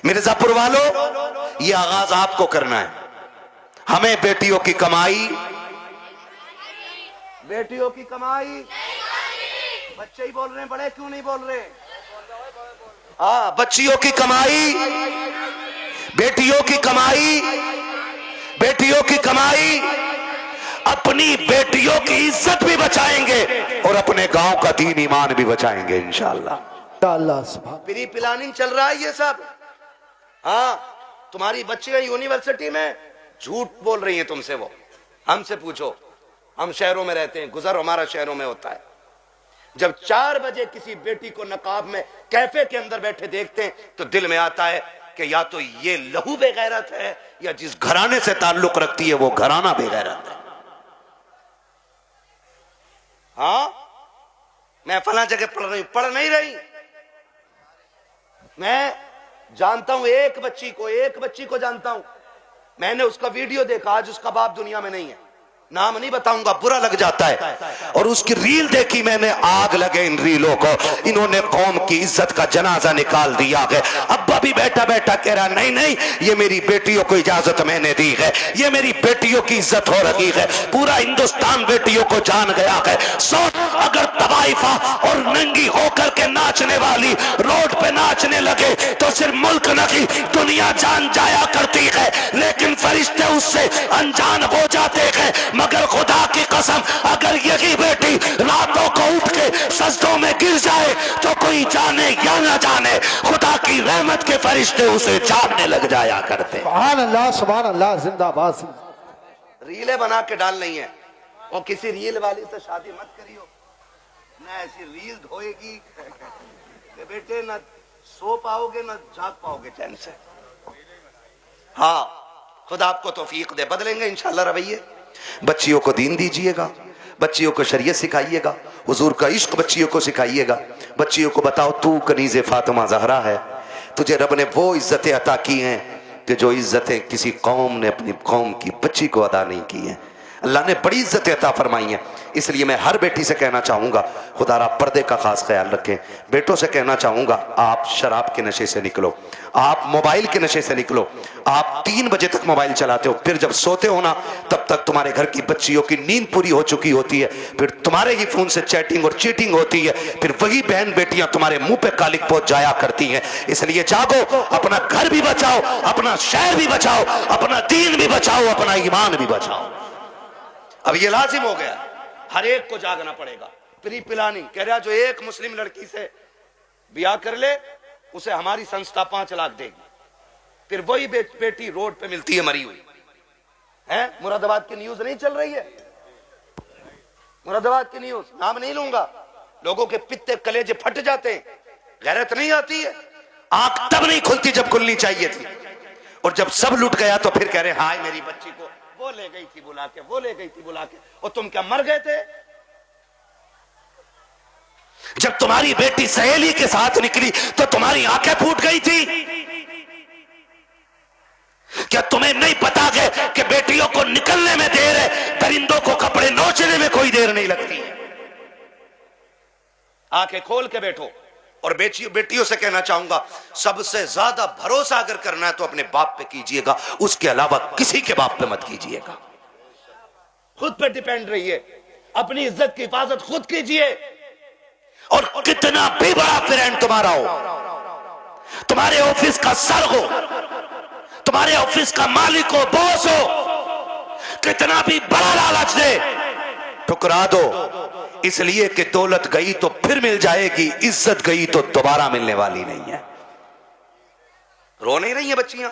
मिर्जापुर वालों, ये आगाज आपको करना है। हमें बेटियों की कमाई, बेटियों की कमाई, बच्चे ही बोल रहे हैं, बड़े क्यों नहीं बोल रहे? हाँ, बच्चियों की कमाई, बेटियों की कमाई, बेटियों की कमाई अपनी बेटियों की इज्जत भी बचाएंगे और अपने गांव का दीन ईमान भी बचाएंगे इंशाअल्लाह। अल्लाह सुभान। प्री प्लानिंग चल रहा है ये सब। हाँ, तुम्हारी बच्चियां यूनिवर्सिटी में झूठ बोल रही हैं तुमसे, वो हमसे पूछो, हम शहरों में रहते हैं, गुजर हमारा शहरों में होता है। जब 4 बजे किसी बेटी को नकाब में कैफे के अंदर बैठे देखते हैं तो दिल में आता है कि या तो ये लहू बेगैरत है या जिस घराने से ताल्लुक रखती है वो घराना बेगैरत है। हाँ, मैं फला जगह पढ़ रही हूं, पढ़ नहीं रही। मैं जानता हूं एक बच्ची को जानता हूं, मैंने उसका वीडियो देखा, आज उसका बाप दुनिया में नहीं है, नाम नहीं बताऊंगा, बुरा लग जाता है। और उसकी रील देखी मैंने, आग लगे इन रीलों को, इन्होंने कौम की इज्जत का जनाजा निकाल दिया है। अब्बा भी बैठा बैठा कह रहा नहीं नहीं, ये मेरी बेटियों को इजाजत मैंने दी है, ये मेरी बेटियों की इज्जत हो रही है, पूरा हिंदुस्तान बेटियों को जान गया है। सोच, अगर तवाइफा और नंगी होकर के नाचने वाली रोड पे नाचने लगे तो सिर्फ मुल्क नहीं दुनिया जान जाया करती है, लेकिन फरिश्ते उससे अनजान हो जाते हैं। मगर खुदा की कसम, अगर यही बेटी रातों को उठ के सजदों में गिर जाए तो कोई जाने या ना जाने खुदा की रहमत के फरिश्ते उसे जानने लग जाया करते। सुभान अल्लाह, जिंदाबाद। रीलें बना के डाल नहीं है, और किसी रील वाली से शादी मत करियो, ना ऐसी रील धोएगी कि बेटे ना सो पाओगे ना जाग पाओगे चैन से। हाँ, खुदा आपको तौफीक दे, बदलेंगे इंशाल्लाह रवैये। बच्चियों को दीन दीजिएगा, बच्चियों को शरीयत सिखाइएगा, हुजूर का इश्क बच्चियों को सिखाइएगा। बच्चियों को बताओ तू कनीज़े फातिमा ज़हरा है, तुझे रब ने वो इज्जतें अता की हैं कि जो इज्जतें किसी कौम ने अपनी कौम की बच्ची को अदा नहीं की हैं। अल्लाह ने बड़ी इज्जतें अता फरमाई हैं। इसलिए मैं हर बेटी से कहना चाहूँगा, खुदारा पर्दे का खास ख्याल रखें। बेटों से कहना चाहूँगा, आप शराब के नशे से निकलो, आप मोबाइल के नशे से निकलो। आप 3 बजे तक मोबाइल चलाते हो, फिर जब सोते हो ना तब तक तुम्हारे घर की बच्चियों की नींद पूरी हो चुकी होती है, फिर तुम्हारे ही फोन से चैटिंग और चीटिंग होती है, फिर वही बहन बेटियां तुम्हारे मुंह पे कालिक पहुंच जाया करती हैं। इसलिए जागो, अपना घर भी बचाओ, अपना शहर भी बचाओ, अपना दीन भी बचाओ, अपना ईमान भी बचाओ। अब ये लाजिम हो गया, हर एक को जागना पड़ेगा। प्री प्लानिंग कह रहा, जो एक मुस्लिम लड़की से ब्याह कर ले उसे हमारी संस्था 5 लाख देगी। फिर वही बेटी रोड पे मिलती है मरी हुई है। मुरादाबाद की न्यूज नहीं चल रही है, मुरादाबाद की न्यूज, नाम नहीं लूंगा, लोगों के पित्ते कलेजे फट जाते हैं, गैरत नहीं आती है। आंख तब नहीं खुलती जब खुलनी चाहिए थी, और जब सब लुट गया तो फिर कह रहे हाय मेरी बच्ची को वो ले गई थी बुला के, वो ले गई थी बुला के, और तुम क्या मर गए थे? जब तुम्हारी बेटी सहेली के साथ निकली तो तुम्हारी आंखें फूट गई थी। क्या तुम्हें नहीं पता है कि बेटियों को निकलने में देर है, परिंदों को कपड़े नोचने में कोई देर नहीं लगती। आंखें खोल के बैठो। और बेटियों से कहना चाहूंगा, सबसे ज्यादा भरोसा अगर करना है तो अपने बाप पे कीजिएगा, उसके अलावा किसी के बाप पे मत कीजिएगा। खुद पे डिपेंड रहिए, अपनी इज्जत की हिफाजत खुद कीजिए। और कितना भी बड़ा फ्रेंड तुम्हारा हो, तुम्हारे ऑफिस का सर हो, तुम्हारे ऑफिस का मालिक हो, बॉस हो, कितना भी बड़ा लालच दे, ठुकरा दो। इसलिए कि दौलत गई तो फिर मिल जाएगी, इज्जत गई तो दोबारा मिलने वाली नहीं है। रो नहीं रही है बच्चियां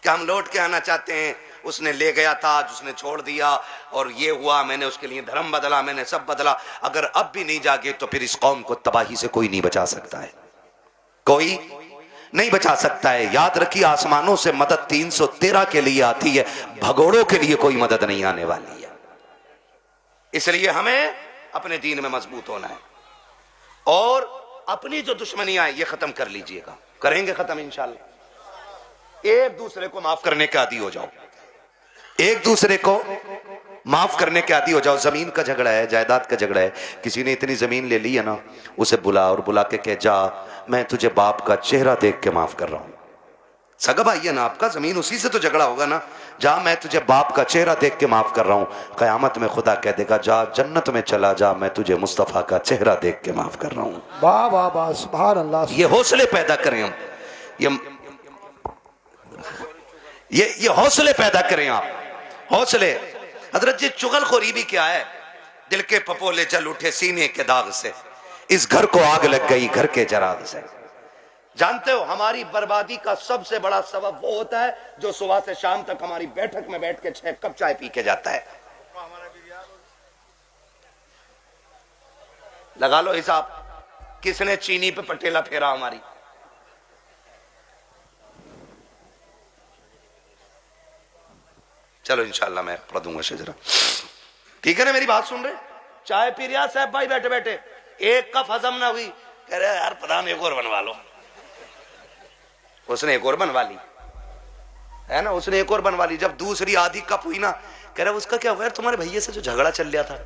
कि हम लौट के आना चाहते हैं, उसने ले गया था, आज उसने छोड़ दिया, और ये हुआ, मैंने उसके लिए धर्म बदला, मैंने सब बदला। अगर अब भी नहीं जागे तो फिर इस कौम को तबाही से कोई नहीं बचा सकता है, कोई नहीं बचा सकता है। याद रखिए, आसमानों से मदद 313 के लिए आती है, भगोड़ों के लिए कोई मदद नहीं आने वाली है। इसलिए हमें अपने दीन में मजबूत होना है, और अपनी जो दुश्मनियां हैं ये खत्म कर लीजिएगा, करेंगे खत्म इंशाल्लाह। एक दूसरे को माफ करने के आदी हो जाओ, एक दूसरे को माफ करने के आदी हो जाओ। जमीन का झगड़ा है, जायदाद का झगड़ा है, किसी ने इतनी जमीन ले ली है ना, उसे बुला और बुला के कह, जा मैं तुझे बाप का चेहरा देख के माफ कर रहा हूं। सगा भाई है ना आपका, जमीन उसी से तो झगड़ा होगा ना। जा मैं तुझे बाप का चेहरा देख के माफ कर रहा हूं। कयामत में खुदा कह देगा, जा जन्नत में चला जा, मैं तुझे मुस्तफा का चेहरा देख के माफ कर रहा हूं। वाह वाह वाह, सुभान अल्लाह। ये हौसले पैदा करें हम, ये हौसले पैदा करें आप, हौसले। हजरत जी चुगलखोरी भी क्या है, दिल के पपोले जल उठे सीने के दाग से, इस घर को आग लग गई घर के चराग से। जानते हो हमारी बर्बादी का सबसे बड़ा सबब वो होता है जो सुबह से शाम तक हमारी बैठक में बैठ के 6 कप चाय पी के जाता है। लगा लो हिसाब, किसने चीनी पे पटेला फेरा हमारी। चलो इंशाल्लाह मैं पढ़ दूंगा शजरा, ठीक है ना? मेरी बात सुन रहे? चाय पी रिया साहब भाई बैठे बैठे, एक कप हजम ना हुई, कह रहे यार प्रधान एक और बनवा लो। उसने एक और बनवा ली है ना, उसने एक और बनवा ली। जब दूसरी आधी कप हुई ना, कह रहा उसका क्या हुआ यार, तुम्हारे भैया से जो झगड़ा चल रहा था।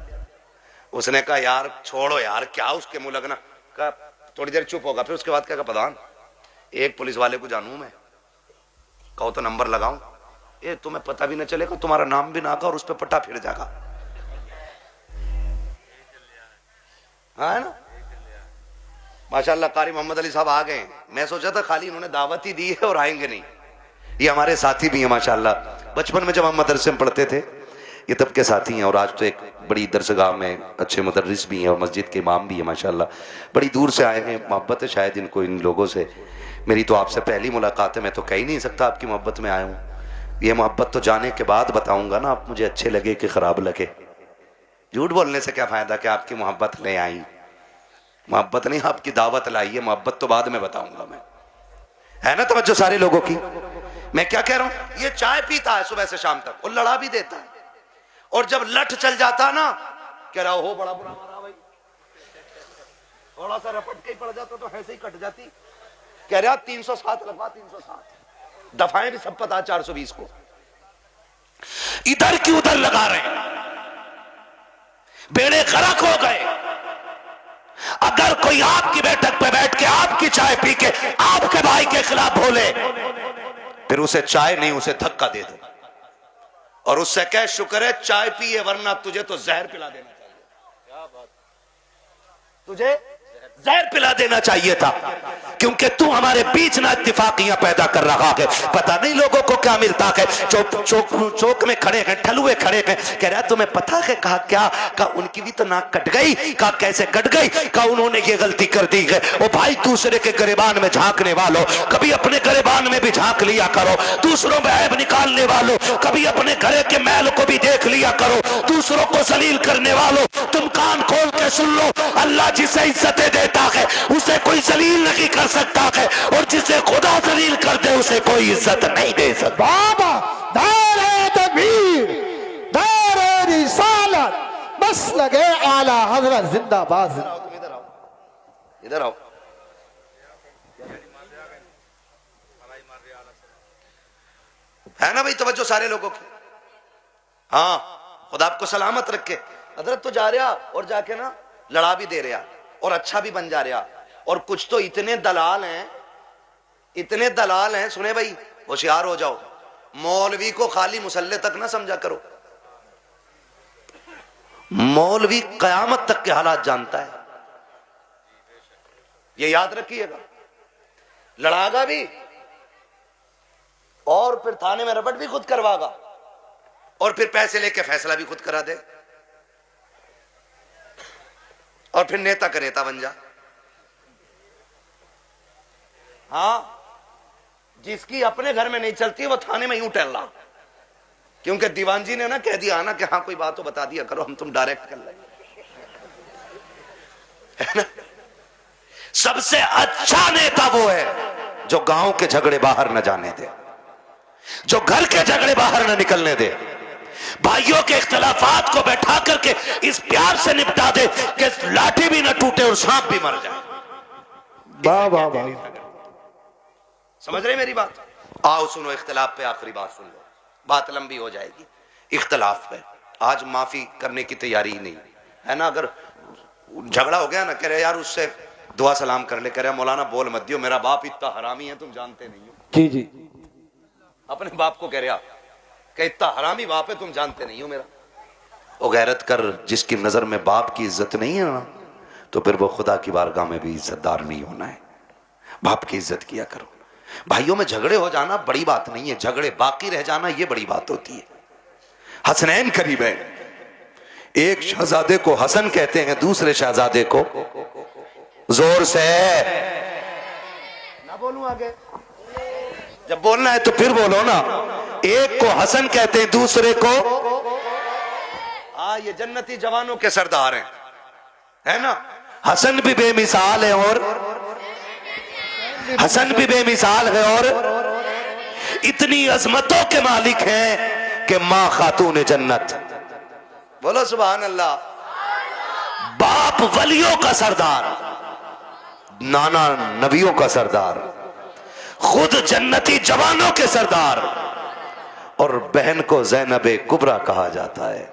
उसने कहा यार छोड़ो यार, क्या उसके मुंह लगना। कहा थोड़ी देर चुप होगा, फिर उसके बाद क्या कहा, प्रधान एक पुलिस वाले को जानू मैं, कहो तो नंबर लगाऊं, ये तुम्हें पता भी ना चलेगा, तुम्हारा नाम भी ना का और उस पर पट्टा फिर जाएगा। हाँ है ना? माशाल्लाह कारी मोहम्मद अली साहब आ गए। मैं सोचा था खाली इन्होंने दावत ही दी है और आएंगे नहीं। ये हमारे साथी भी हैं माशाल्लाह। बचपन में जब हम मदरसे में पढ़ते थे ये तब के साथी हैं, और आज तो एक बड़ी दरसगाह में अच्छे मुदर्रिस भी हैं और मस्जिद के इमाम भी हैं माशाल्लाह। बड़ी दूर से आए हैं, मोहब्बत है शायद इनको इन लोगों से। मेरी तो आपसे पहली मुलाकात है, मैं तो कह ही नहीं सकता आपकी मोहब्बत में आया हूँ। ये मोहब्बत तो जाने के बाद बताऊँगा ना, आप मुझे अच्छे लगे कि ख़राब लगे। झूठ बोलने से क्या फ़ायदा कि आपकी मोहब्बत ले आई। मोहब्बत नहीं, आपकी दावत लाई है, मोहब्बत तो बाद में बताऊंगा मैं, है ना? तवज्जो सारे लोगों की। मैं क्या कह रहा हूं, ये चाय पीता है सुबह से शाम तक और लड़ा भी देता है, और जब लठ चल जाता ना, कह रहा हो बड़ा बुरा मारा भाई, थोड़ा सा रपट के ही पड़ जाता तो ऐसे ही कट जाती। कह रहा 307 लगवा, 307 दफाएं भी सब पता 420 को। इधर की उधर लगा रहे हैं, बेड़े गर्क हो गए। अगर कोई आपकी बैठक पे बैठ के आपकी चाय पी के आपके भाई के खिलाफ बोले, फिर उसे चाय नहीं उसे धक्का दे दो और उससे कह शुक्र है चाय पिए, वरना तुझे तो जहर पिला देना चाहिए। तुझे जहर पिला देना चाहिए था, क्योंकि तू हमारे बीच ना इत्तेफाकियां पैदा कर रहा है। पता नहीं लोगों को क्या मिलता है। चौक में खड़े हैं, ठलुए खड़े हैं, कह रहा तुम्हें पता है? कहा क्या? कहा उनकी भी तो नाक कट गई। कहा कैसे कट गई? कहा उन्होंने ये गलती कर दी है। ओ भाई, दूसरे के गिरेबान में झांकने वालों, कभी अपने गिरेबान में भी झांक लिया करो। दूसरों में ऐब निकालने वालों, कभी अपने घरे के मैल को भी देख लिया करो। दूसरों को जलील करने वालों, तुम कान खोल के सुन लो, अल्लाह जिसे इज्जतें देता है उसे कोई जलील नहीं कर सकता है, और जिसे खुदा जलील कर दे उसे कोई इज्जत नहीं दे सकता। बाबा दारे तकबीर, दारे रिसालत, बस लगे आला हजरत जिंदाबाद। तुम इधर आओ, इधर आओ। है ना भाई तवज्जो सारे लोगों की? हाँ, खुदा आपको सलामत रखे। हजरत तो जा रहा और जाके ना लड़ा भी दे रहा और अच्छा भी बन जा रहा। और कुछ तो इतने दलाल हैं, इतने दलाल हैं, सुने भाई होशियार हो जाओ। मौलवी को खाली मुसल्ले तक ना समझा करो, मौलवी कयामत तक के हालात जानता है, ये याद रखिएगा। लड़ागा भी और फिर थाने में रबट भी खुद करवागा, और फिर पैसे लेके फैसला भी खुद करा दे, और फिर नेता का नेता बन जा। हाँ, जिसकी अपने घर में नहीं चलती वो थाने में यूं टहल रहा, क्योंकि दीवान जी ने ना कह दिया ना कि हाँ कोई बात तो बता दिया करो, हम तुम डायरेक्ट कर लेंगे, है ना? सबसे अच्छा नेता वो है जो गांव के झगड़े बाहर न जाने दे, जो घर के झगड़े बाहर न निकलने दे, भाइयों के इख्तलाफात को बैठा करके इस प्यार से निपटा दे कि लाठी भी न टूटे और सांप भी मर जाए। वाह वाह वाह, समझ रहे मेरी बात? आओ सुनो, इख्तलाफ पे आखिरी बात सुन लो, बात लंबी हो जाएगी। इख्तलाफ पे आज माफी करने की तैयारी ही नहीं है ना। अगर झगड़ा हो गया ना, कह रहे यार उससे दुआ सलाम कर ले, कह रहे मौलाना बोल मत दियो, मेरा बाप इतना हरामी है तुम जानते नहीं हो। जी जी, अपने बाप को कह रहा कि इतना हरामी बाप है तुम जानते नहीं हो मेरा। वो गैरत कर, जिसकी नजर में बाप की इज्जत नहीं है ना, तो फिर वो खुदा की बारगाह में भी इज्जतदार नहीं होना है। बाप की इज्जत किया करो। भाइयों में झगड़े हो जाना बड़ी बात नहीं है, झगड़े बाकी रह जाना ये बड़ी बात होती है। हसनैन करीब है। एक शहजादे को हसन कहते हैं, दूसरे शहजादे को जोर से ना बोलूं आगे, जब बोलना है तो फिर बोलो ना। एक को हसन कहते हैं, दूसरे को ये जन्नती जवानों के सरदार हैं, है ना। हसन भी बेमिसाल है और हसन भी बेमिसाल है और इतनी अजमतों के मालिक हैं कि मां खातून जन्नत, बोलो सुभान अल्लाह। बाप वलियों का सरदार, नाना नबियों का सरदार, खुद जन्नती जवानों के सरदार, और बहन को ज़ैनब कुबरा कहा जाता है।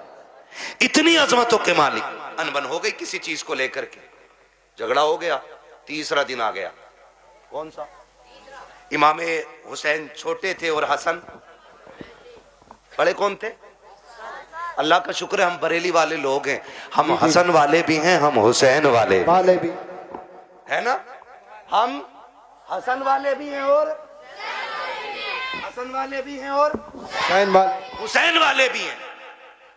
इतनी अजमतों के मालिक। अनबन हो गई किसी चीज को लेकर के, झगड़ा हो गया, तीसरा दिन आ गया। कौन सा? इमामे हुसैन छोटे थे और हसन बड़े कौन थे? अल्लाह का शुक्र है हम बरेली वाले लोग हैं, हम हसन वाले भी हैं, हम हुसैन वाले भी है ना। हम हसन वाले भी हैं और हसन वाले भी हैं और हुसैन वाले भी हैं।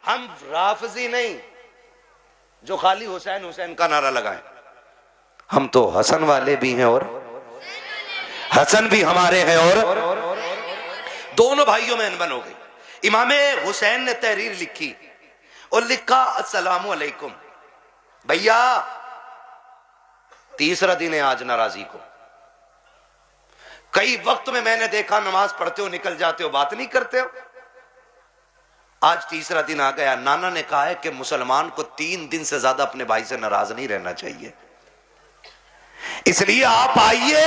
हम राफजी नहीं जो खाली हुसैन हुसैन का नारा लगाएं, हम तो हसन वाले भी हैं और हसन भी हमारे हैं। और दोनों भाइयों में अनबन हो गई। इमामे हुसैन ने तहरीर लिखी और लिखा, अस्सलामु अलैकुम भैया, तीसरा दिन है आज नाराजी को। कई वक्त में मैंने देखा नमाज पढ़ते हो निकल जाते हो, बात नहीं करते हो। आज तीसरा दिन आ गया। नाना ने कहा है कि मुसलमान को 3 दिन से ज्यादा अपने भाई से नाराज नहीं रहना चाहिए, इसलिए आप आइए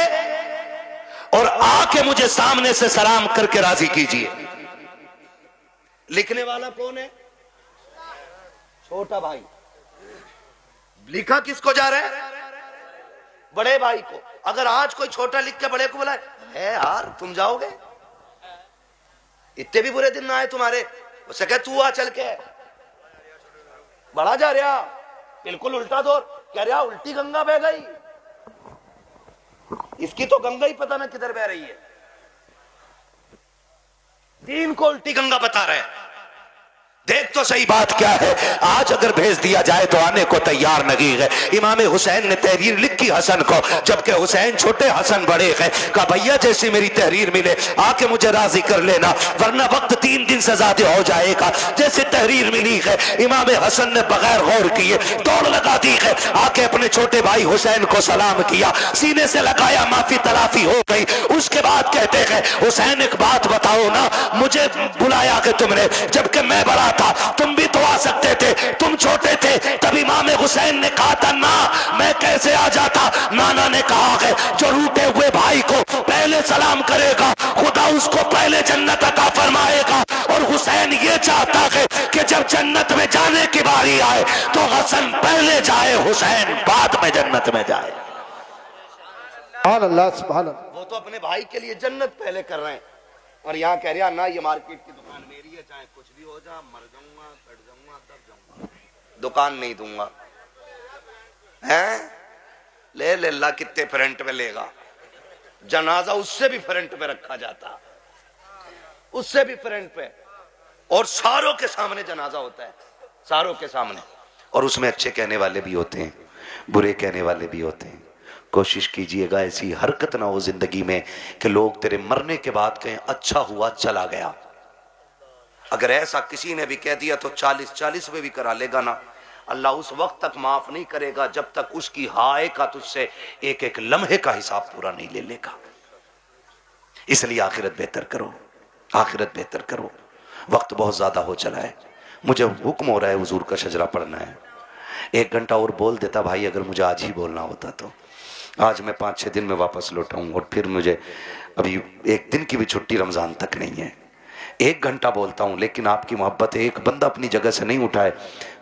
और आके मुझे सामने से सलाम करके राजी कीजिए। लिखने वाला कौन है? छोटा भाई। लिखा किसको जा रहा है? बड़े भाई को। अगर आज कोई छोटा लिख के बड़े को बुलाए, है यार तुम जाओगे, इतने भी बुरे दिन ना आए तुम्हारे, उससे कह तू आ चल के। बड़ा जा रहा, बिल्कुल उल्टा दौर, कह रहा उल्टी गंगा बह गई। इसकी तो गंगा ही पता ना किधर बह रही है, 3 को उल्टी गंगा बता रहे हैं। देख तो सही बात क्या है। आज अगर भेज दिया जाए तो आने को तैयार नहीं है। इमाम हुसैन ने तहरीर लिखी हसन को, जबकि हुसैन छोटे हसन बड़े हैं। कहा भैया जैसी मेरी तहरीर मिले आके मुझे राजी कर लेना, वरना वक्त 3 दिन से ज्यादा हो जाएगा। जैसे तहरीर मिली है, इमाम हसन ने बगैर गौर किए दौड़ लगा दी है, आके अपने छोटे भाई हुसैन को सलाम किया, सीने से लगाया, माफी तलाफी हो गई। उसके बाद कहते हैं हुसैन एक बात बताओ ना, मुझे बुलाया कि तुमने, जबकि मैं बड़ा था, तुम भी तो आ सकते थे, तुम छोटे थे। तभी इमाम हुसैन ने कहा था ना, मैं कैसे आ जाता। नाना ने कहा है जो रूठे हुए भाई को पहले सलाम करेगा खुदा उसको पहले जन्नत अता फरमाएगा। और हुसैन ये चाहता है कि जब जन्नत में जाने की बारी आए तो हसन पहले जाए, हुसैन बाद में जन्नत में जाए। सुभान अल्लाह, सुभान अल्लाह। वो तो अपने भाई के लिए जन्नत पहले कर रहे हैं, और यहाँ कह रहा ना ये मार्केट की दुकान मेरी है, चाहे कुछ भी हो जा, मर जाऊंगा, कट जाऊंगा, दब जाऊंगा, दुकान नहीं दूंगा। हैं ले ले ला, कितने फ्रंट में लेगा। जनाजा उससे भी फ्रंट पे रखा जाता, उससे भी फ्रंट पे, और सारों के सामने जनाजा होता है, सारों के सामने। और उसमें अच्छे कहने वाले भी होते हैं, बुरे कहने वाले भी होते हैं। कोशिश कीजिएगा ऐसी हरकत ना हो जिंदगी में कि लोग तेरे मरने के बाद कहें अच्छा हुआ चला गया। अगर ऐसा किसी ने भी कह दिया तो 40 में भी करा लेगा ना, अल्लाह उस वक्त तक माफ नहीं करेगा जब तक उसकी हाय का तुझसे एक एक लम्हे का हिसाब पूरा नहीं ले लेगा। इसलिए आखिरत बेहतर करो, आखिरत बेहतर करो। वक्त बहुत ज्यादा हो चला है, मुझे हुक्म हो रहा है हुजूर का शजरा पढ़ना है। 1 घंटा और बोल देता भाई, अगर मुझे आज ही बोलना होता तो। आज मैं 5-6 दिन में वापस लौटाऊँ, और फिर मुझे अभी 1 दिन की भी छुट्टी रमज़ान तक नहीं है। 1 घंटा बोलता हूँ, लेकिन आपकी मोहब्बत है, एक बंदा अपनी जगह से नहीं उठाए,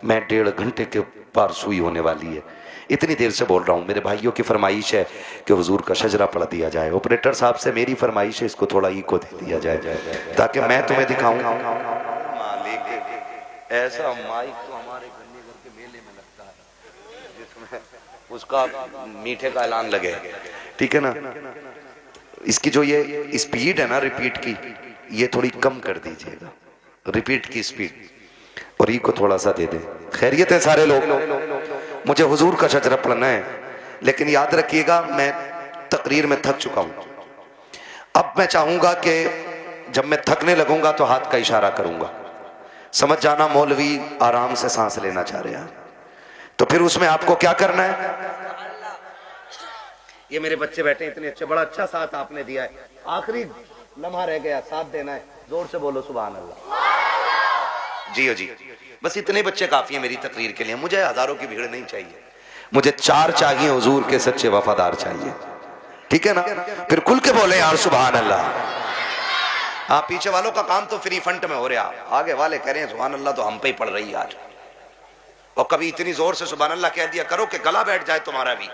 मैं 1.5 घंटे के पार सुई होने वाली है। इतनी देर से बोल रहा हूँ। मेरे भाइयों की फरमाइश है कि हुजूर का शजरा पढ़ दिया जाए। ऑपरेटर साहब से मेरी फरमाइश है, इसको थोड़ा इको दे दिया जाए ताकि मैं तुम्हें दिखाऊँ। ऐसा माइक तो हमारे गन्ने घर के मेले में लगता है जिसमें उसका मीठे का ऐलान लगे, ठीक है ना। इसकी जो ये स्पीड है ना रिपीट की, ये थोड़ी कम कर दीजिएगा, रिपीट की स्पीड। और ई को थोड़ा सा दे दे। खैरियत है सारे लोग, मुझे हुजूर का शजरा पढ़ना है, लेकिन याद रखिएगा मैं तकरीर में थक चुका हूं। अब मैं चाहूंगा कि जब मैं थकने लगूंगा तो हाथ का इशारा करूंगा, समझ जाना मौलवी आराम से सांस लेना चाह रहे हैं, तो फिर उसमें आपको क्या करना है। ये मेरे बच्चे बैठे इतने अच्छे, बड़ा अच्छा साथ आपने दिया है, आखिरी लम्हा रह गया, साथ देना है, जोर से बोलो सुभान अल्लाह। जी जी, बस इतने बच्चे काफी है मेरी तकरीर के लिए, मुझे हजारों की भीड़ नहीं चाहिए, मुझे 4 चाहिए हुजूर के सच्चे वफादार चाहिए, ठीक है ना। फिर खुल के बोले यार सुभान अल्लाह। हाँ, पीछे वालों का काम तो फ्री फंड में हो रहा, आगे वाले कह रहे हैं सुभान अल्लाह तो हम पे ही पड़ रही है आज। और कभी इतनी जोर से सुभान अल्लाह कह दिया करो कि गला बैठ जाए तुम्हारा भी,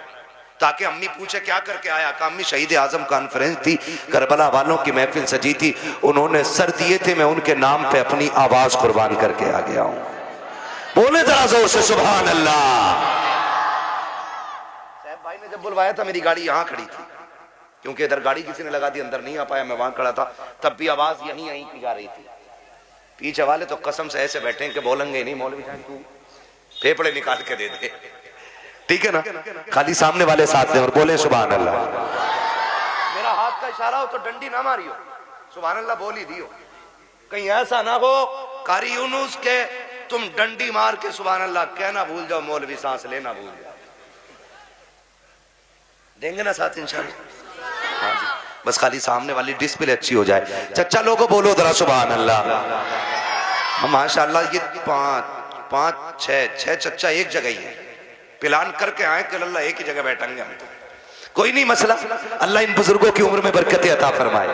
ताकि अम्मी पूछे क्या करके आया, का अम्मी शहीद आजम कॉन्फ्रेंस थी, करबला वालों की महफिल सजी थी, उन्होंने सर दिए थे, मैं उनके नाम पे अपनी आवाज कुर्बान करके आ गया हूं। बोले जरा जोर से सुभान अल्लाह। साहब भाई ने जब बुलवाया था मेरी गाड़ी यहां खड़ी थी, क्योंकि इधर गाड़ी किसी ने लगा दी, अंदर नहीं आ पाया, मैं वहां खड़ा था, तब भी आवाज यहीं यहीं की जा रही थी। पीछे वाले तो कसम से ऐसे बैठे कि बोलेंगे नहीं, मौलवी साहब तू फेफड़े निकाल के दे दे, ठीक है ना। खाली सामने वाले साथ दे और बोले सुभान अल्लाह। मेरा हाथ का इशारा हो तो डंडी ना मारियो, सुभान अल्लाह बोल ही दियो, कहीं ऐसा ना हो कारी यूनुस के तुम डंडी मार के सुभान अल्लाह कहना भूल जाओ, मौलवी सांस लेना भूल जाओ। देंगे ना साथ इंशाल्लाह। हाँ जी, बस खाली सामने वाली डिस्प्ले अच्छी हो जाए। चच्चा लोगों बोलो जरा सुभान अल्लाह। माशाअल्लाह ये 5 6 चच्चा एक जगह ही है, प्लान करके आए कि अल्लाह एक ही जगह बैठेंगे हम, तो कोई नहीं मसला, अल्लाह इन बुजुर्गों की उम्र में बरकत अता फरमाए।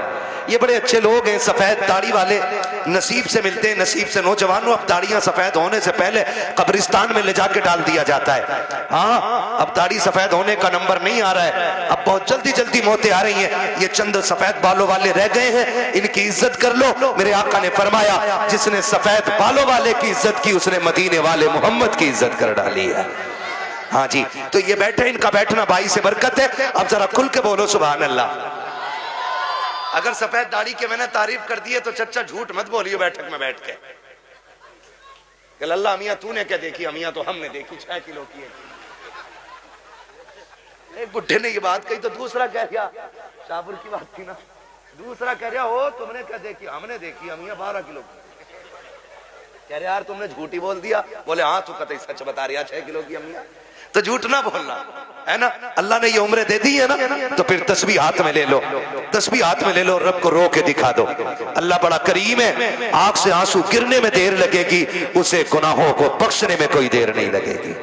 ये बड़े अच्छे लोग हैं, सफेद दाढ़ी वाले, नसीब से मिलते हैं, नसीब से। नौजवानों अब दाढ़ियां सफेद होने से पहले कब्रिस्तान में ले जाके डाल दिया जाता है। हाँ, अब दाढ़ी सफेद होने का नंबर नहीं आ रहा है, अब बहुत जल्दी जल्दी मौतें आ रही हैं। ये चंद सफेद बालों वाले रह गए हैं, इनकी इज्जत कर लो। मेरे आका ने फरमाया जिसने सफेद बालों वाले की इज्जत की उसने मदीने वाले मोहम्मद की इज्जत कर डाली है। हाँ जी, तो ये बैठे, इनका बैठना भाई से बरकत है। अब जरा खुल के बोलो सुभान अल्लाह। अगर सफेद दाढ़ी के मैंने तारीफ कर दी है तो चच्चा झूठ मत बोलियो बैठक में बैठ के कि अल्लाह मियां तूने क्या देखी, अमियां तो हमने देखी 6 किलो की है। एक बुढ़े ने ये बात कही तो दूसरा कह रहा, शाहपुर की बात थी ना, दूसरा कह रहा हो तुमने क्या देखी, हमने देखी अमियां 12 किलो की। कह रहे यार तुमने झूठी बोल दिया, बोले हाँ तू कतई सच बता रही 6 किलो की अमियां, तो झूठ ना बोलना है ना। अल्लाह ने ये उम्र दे दी है ना, तो फिर तस्बीह हाथ में ले लो, तस्बीह हाथ में ले लो, रब को रो के दिखा दो। अल्लाह बड़ा करीम है, आंख से आंसू गिरने में देर लगेगी, उसे गुनाहों को बख्शने में कोई देर नहीं लगेगी,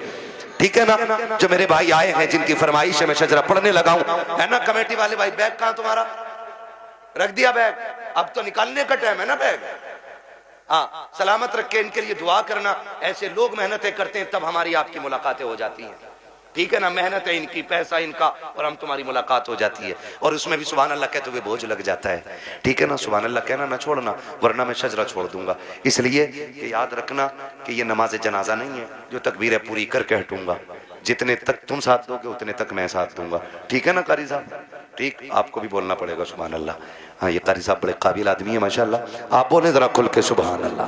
ठीक है ना। जो मेरे भाई आए हैं जिनकी फरमाइश है मैं शजरा पढ़ने लगा हूं, है ना। कमेटी वाले भाई बैग कहां तुम्हारा, रख दिया बैग, अब तो निकालने का टाइम है ना बैग। हाँ, सलामत रख के इनके लिए दुआ करना। ऐसे लोग मेहनतें करते हैं तब हमारी आपकी मुलाकातें हो जाती हैं, ठीक है ना। मेहनत है इनकी, पैसा इनका, और हम तुम्हारी मुलाकात हो जाती है, और उसमें भी सुभान अल्लाह कहते हुए बोझ लग जाता है, ठीक है ना। सुभान अल्लाह कहना ना छोड़ना, वरना मैं शजरा छोड़ दूंगा। इसलिए कि याद रखना कि ये नमाज जनाजा नहीं है जो तकबीरें पूरी करके हटूंगा, जितने तक तुम साथ दोगे उतने तक मैं साथ दूंगा, ठीक है ना कारी साहब। ठीक, आपको भी बोलना पड़ेगा सुभान अल्लाह। हाँ, ये कारी साहब बड़े काबिल आदमी है माशाल्लाह, आप बोले जरा खुल के सुभान अल्लाह।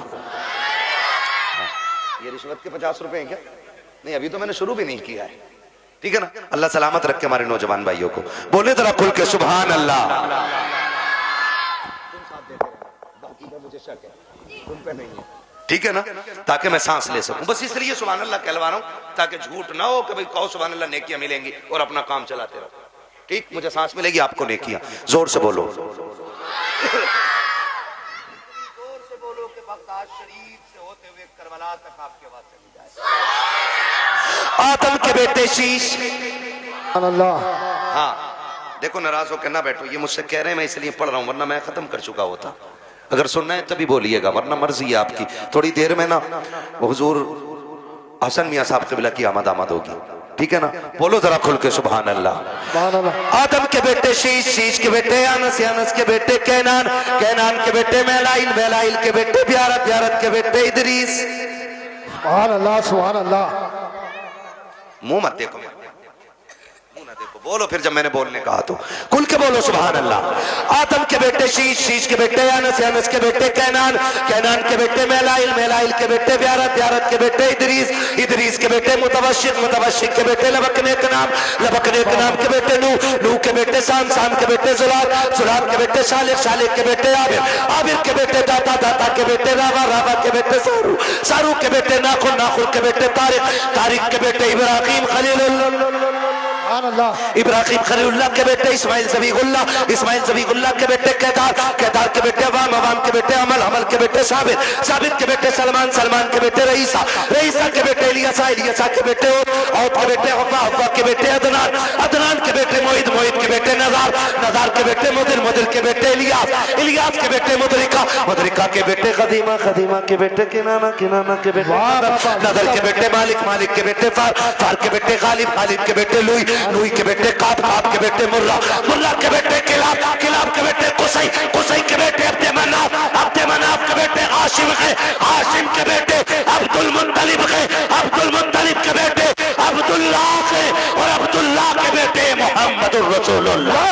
ये रिश्वत के 50 रुपए हैं क्या? नहीं, अभी तो मैंने शुरू भी नहीं किया है, ठीक है ना। अल्लाह सलामत रख के हमारे नौजवान भाइयों को, बोले जरा खुल के सुभान अल्लाह। तुम साथ देते रहना, बाकी का मुझे शक है तुम पे नहीं है, ठीक है ना, ताकि मैं सांस ले सकूं। बस इसलिए सुभान अल्लाह कहलवा रहा हूं, ताकि झूठ ना हो कि भाई कहो सुभान अल्लाह नेकियां मिलेंगी और अपना काम चलाते रहो, ठीक। मुझे सांस मिलेगी, आपको नेकियां। जोर से बोलो, जोर से बोलो कि बगदाद शरीफ से होते हुए करबला तक आपकी आवाज चली जाए। आदम के बेटे शीश, अल्लाह। हाँ देखो, नाराज होकर ना बैठो, ये मुझसे कह रहे हैं मैं इसलिए पढ़ रहा हूं, वरना मैं खत्म कर चुका होता। अगर सुनना है तभी बोलिएगा, वरना मर्जी है आपकी। थोड़ी देर में ना हुजूर हसन मियां साहब क़िबला की आमद होगी, ठीक है ना। बोलो जरा खुल के सुभान अल्लाह। आदम के बेटे शीश, शीश के बेटे अनस, अनस के बेटे कैनान, कैनान के बेटे मेलाइल, मेलाइल के बेटे ब्यारत, ब्यारत के बेटे इदरीस। सुभान अल्लाह, सुभान अल्लाह। मुंह मत देखो, मुंह ना देखो, बोलो फिर जब मैंने बोलने कहा तो खुल के बोलो सुभान अल्लाह। आदम के बेटे शीश, शीश के बेटे अनस, अनस के बेटे कैनान, कैनान के बेटे मेलाइल, मेलाइल के बेटे व्यारत, व्यारत के बेटे इदरीस, इदरीस के बेटे मुतवशिक, मुतवशिक के बेटे लबकने का नाम, लबकने के नाम के बेटे नूह, नूह के बेटे साम, साम के बेटे जुलाल, जुलाल के बेटे शालिक, शालिक के बेटे आबिर, आबिर के बेटे दाता, दाता के बेटे रावा, रावा के बेटे सारू, सारू के बेटे नाखुन, नाखुन के बेटे तारिक, तारिक के बेटे इब्राहिम खलील, इब्राहिम खलीलुल्लाह के बेटे इस्माइल ज़बीहुल्लाह, इस्माइल ज़बीहुल्लाह के बेटे केदार, केदार के बेटे अवाम, अवाम के बेटे अमल, अमल के बेटे साबित, साबित के बेटे सलमान, सलमान के बेटे रईसा, रईसा के बेटे इलियासा, इलियासा के बेटे औद के बेटे हव्वा, हव्वा के बेटे अदनान, अदनान के बेटे मोइद, मोइद के बेटे नज़ार, नज़ार के बेटे मुदिर, मुदिर के बेटे इलियास, इलियास के बेटे मुदरिका, मुदरिका के बेटे खदीमा, खदीमा के बेटे किनाना, किनाना के बेटे नदर के बेटे मालिक, मालिक के बेटे फार, फार के बेटे गालिब, गालिब के बेटे लुई, लुई के बेटे काब, काब के बेटे मुर्रा, मुर्रा के बेटे किलाब, किलाब के बेटे कुसै, कुसै के बेटे अब्दे मनाफ, अब्दे मनाफ के बेटे हाशिम है, हाशिम के बेटे अब्दुल मुत्तलिब है, अब्दुल मुत्तलिब के बेटे अब्दुल्लाह है, और अब्दुल्लाह के बेटे मोहम्मदुर रसूलुल्लाह।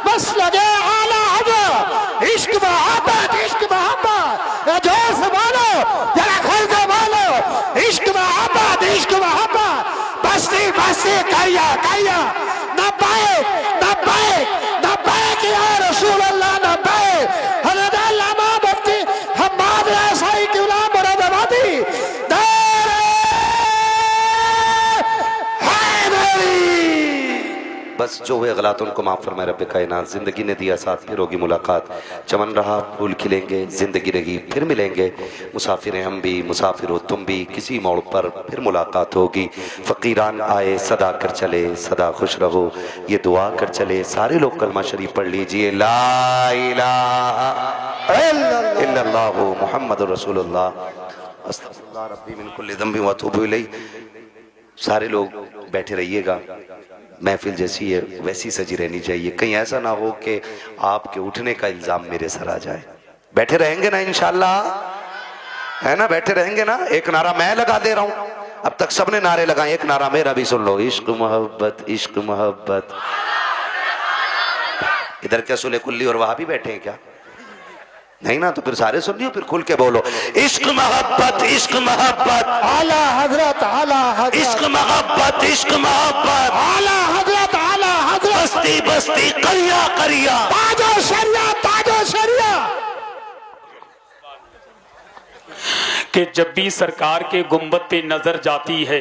बस लगे आला हज़रत, इश्क मोहब्बत, इश्क मोहब्बत, जोश मानो जरा खर्च मानो, इश्क मोहब्बत, इश्क मोहब्बत, बस्ती बस्ती करिया करिया, न पाए न पाए न पाए कि या रसूल अल्लाह न पाए, हज़रत अल्लामा मुफ्ती हम्माद रसाई की गुलाम मुरादाबादी बस जो हुए गलत उनको माफ़ फरमाए रब्बे कायनात। जिंदगी ने दिया साथ, फिर होगी मुलाकात, चमन रहा फूल खिलेंगे, जिंदगी रही फिर मिलेंगे, मुसाफिर हैं हम भी, मुसाफिर हो तुम भी, किसी मोड़ पर फिर मुलाकात होगी। फ़कीरान आए सदा कर चले, सदा खुश रहो ये दुआ कर चले। सारे लोग कलमा शरीफ पढ़ लीजिए, ला इलाहा इल्लल्लाह मुहम्मदुर रसूलुल्लाह, अस्तगफिरुल्लाह रब्बी मिन कुल्लि ज़ंबि व अतूबु इलैह। सारे लोग बैठे रहिएगा, महफिल जैसी है वैसी सजी रहनी चाहिए, कहीं ऐसा ना हो कि आपके उठने का इल्जाम मेरे सर आ जाए। बैठे रहेंगे ना इंशाल्लाह, है ना, बैठे रहेंगे ना। एक नारा मैं लगा दे रहा हूं, अब तक सबने नारे लगाए, एक नारा मेरा भी सुन लो, इश्क मोहब्बत, इश्क मोहब्बत। इधर क्या सुले कुल्ली और वहां भी बैठे हैं क्या? नहीं ना, तो फिर सारे सुन लियो, फिर खुल के बोलो, इश्क मोहब्बत, इश्क मोहब्बत, आला हज़रत, आला हज़रत, इश्क मोहब्बत, इश्क मोहब्बत, आला हज़रत, आला हज़रत, बस्ती बस्ती करिया करिया, ताजो शरिया, ताजो शरिया। कि जब भी सरकार के गुंबद पे नजर जाती है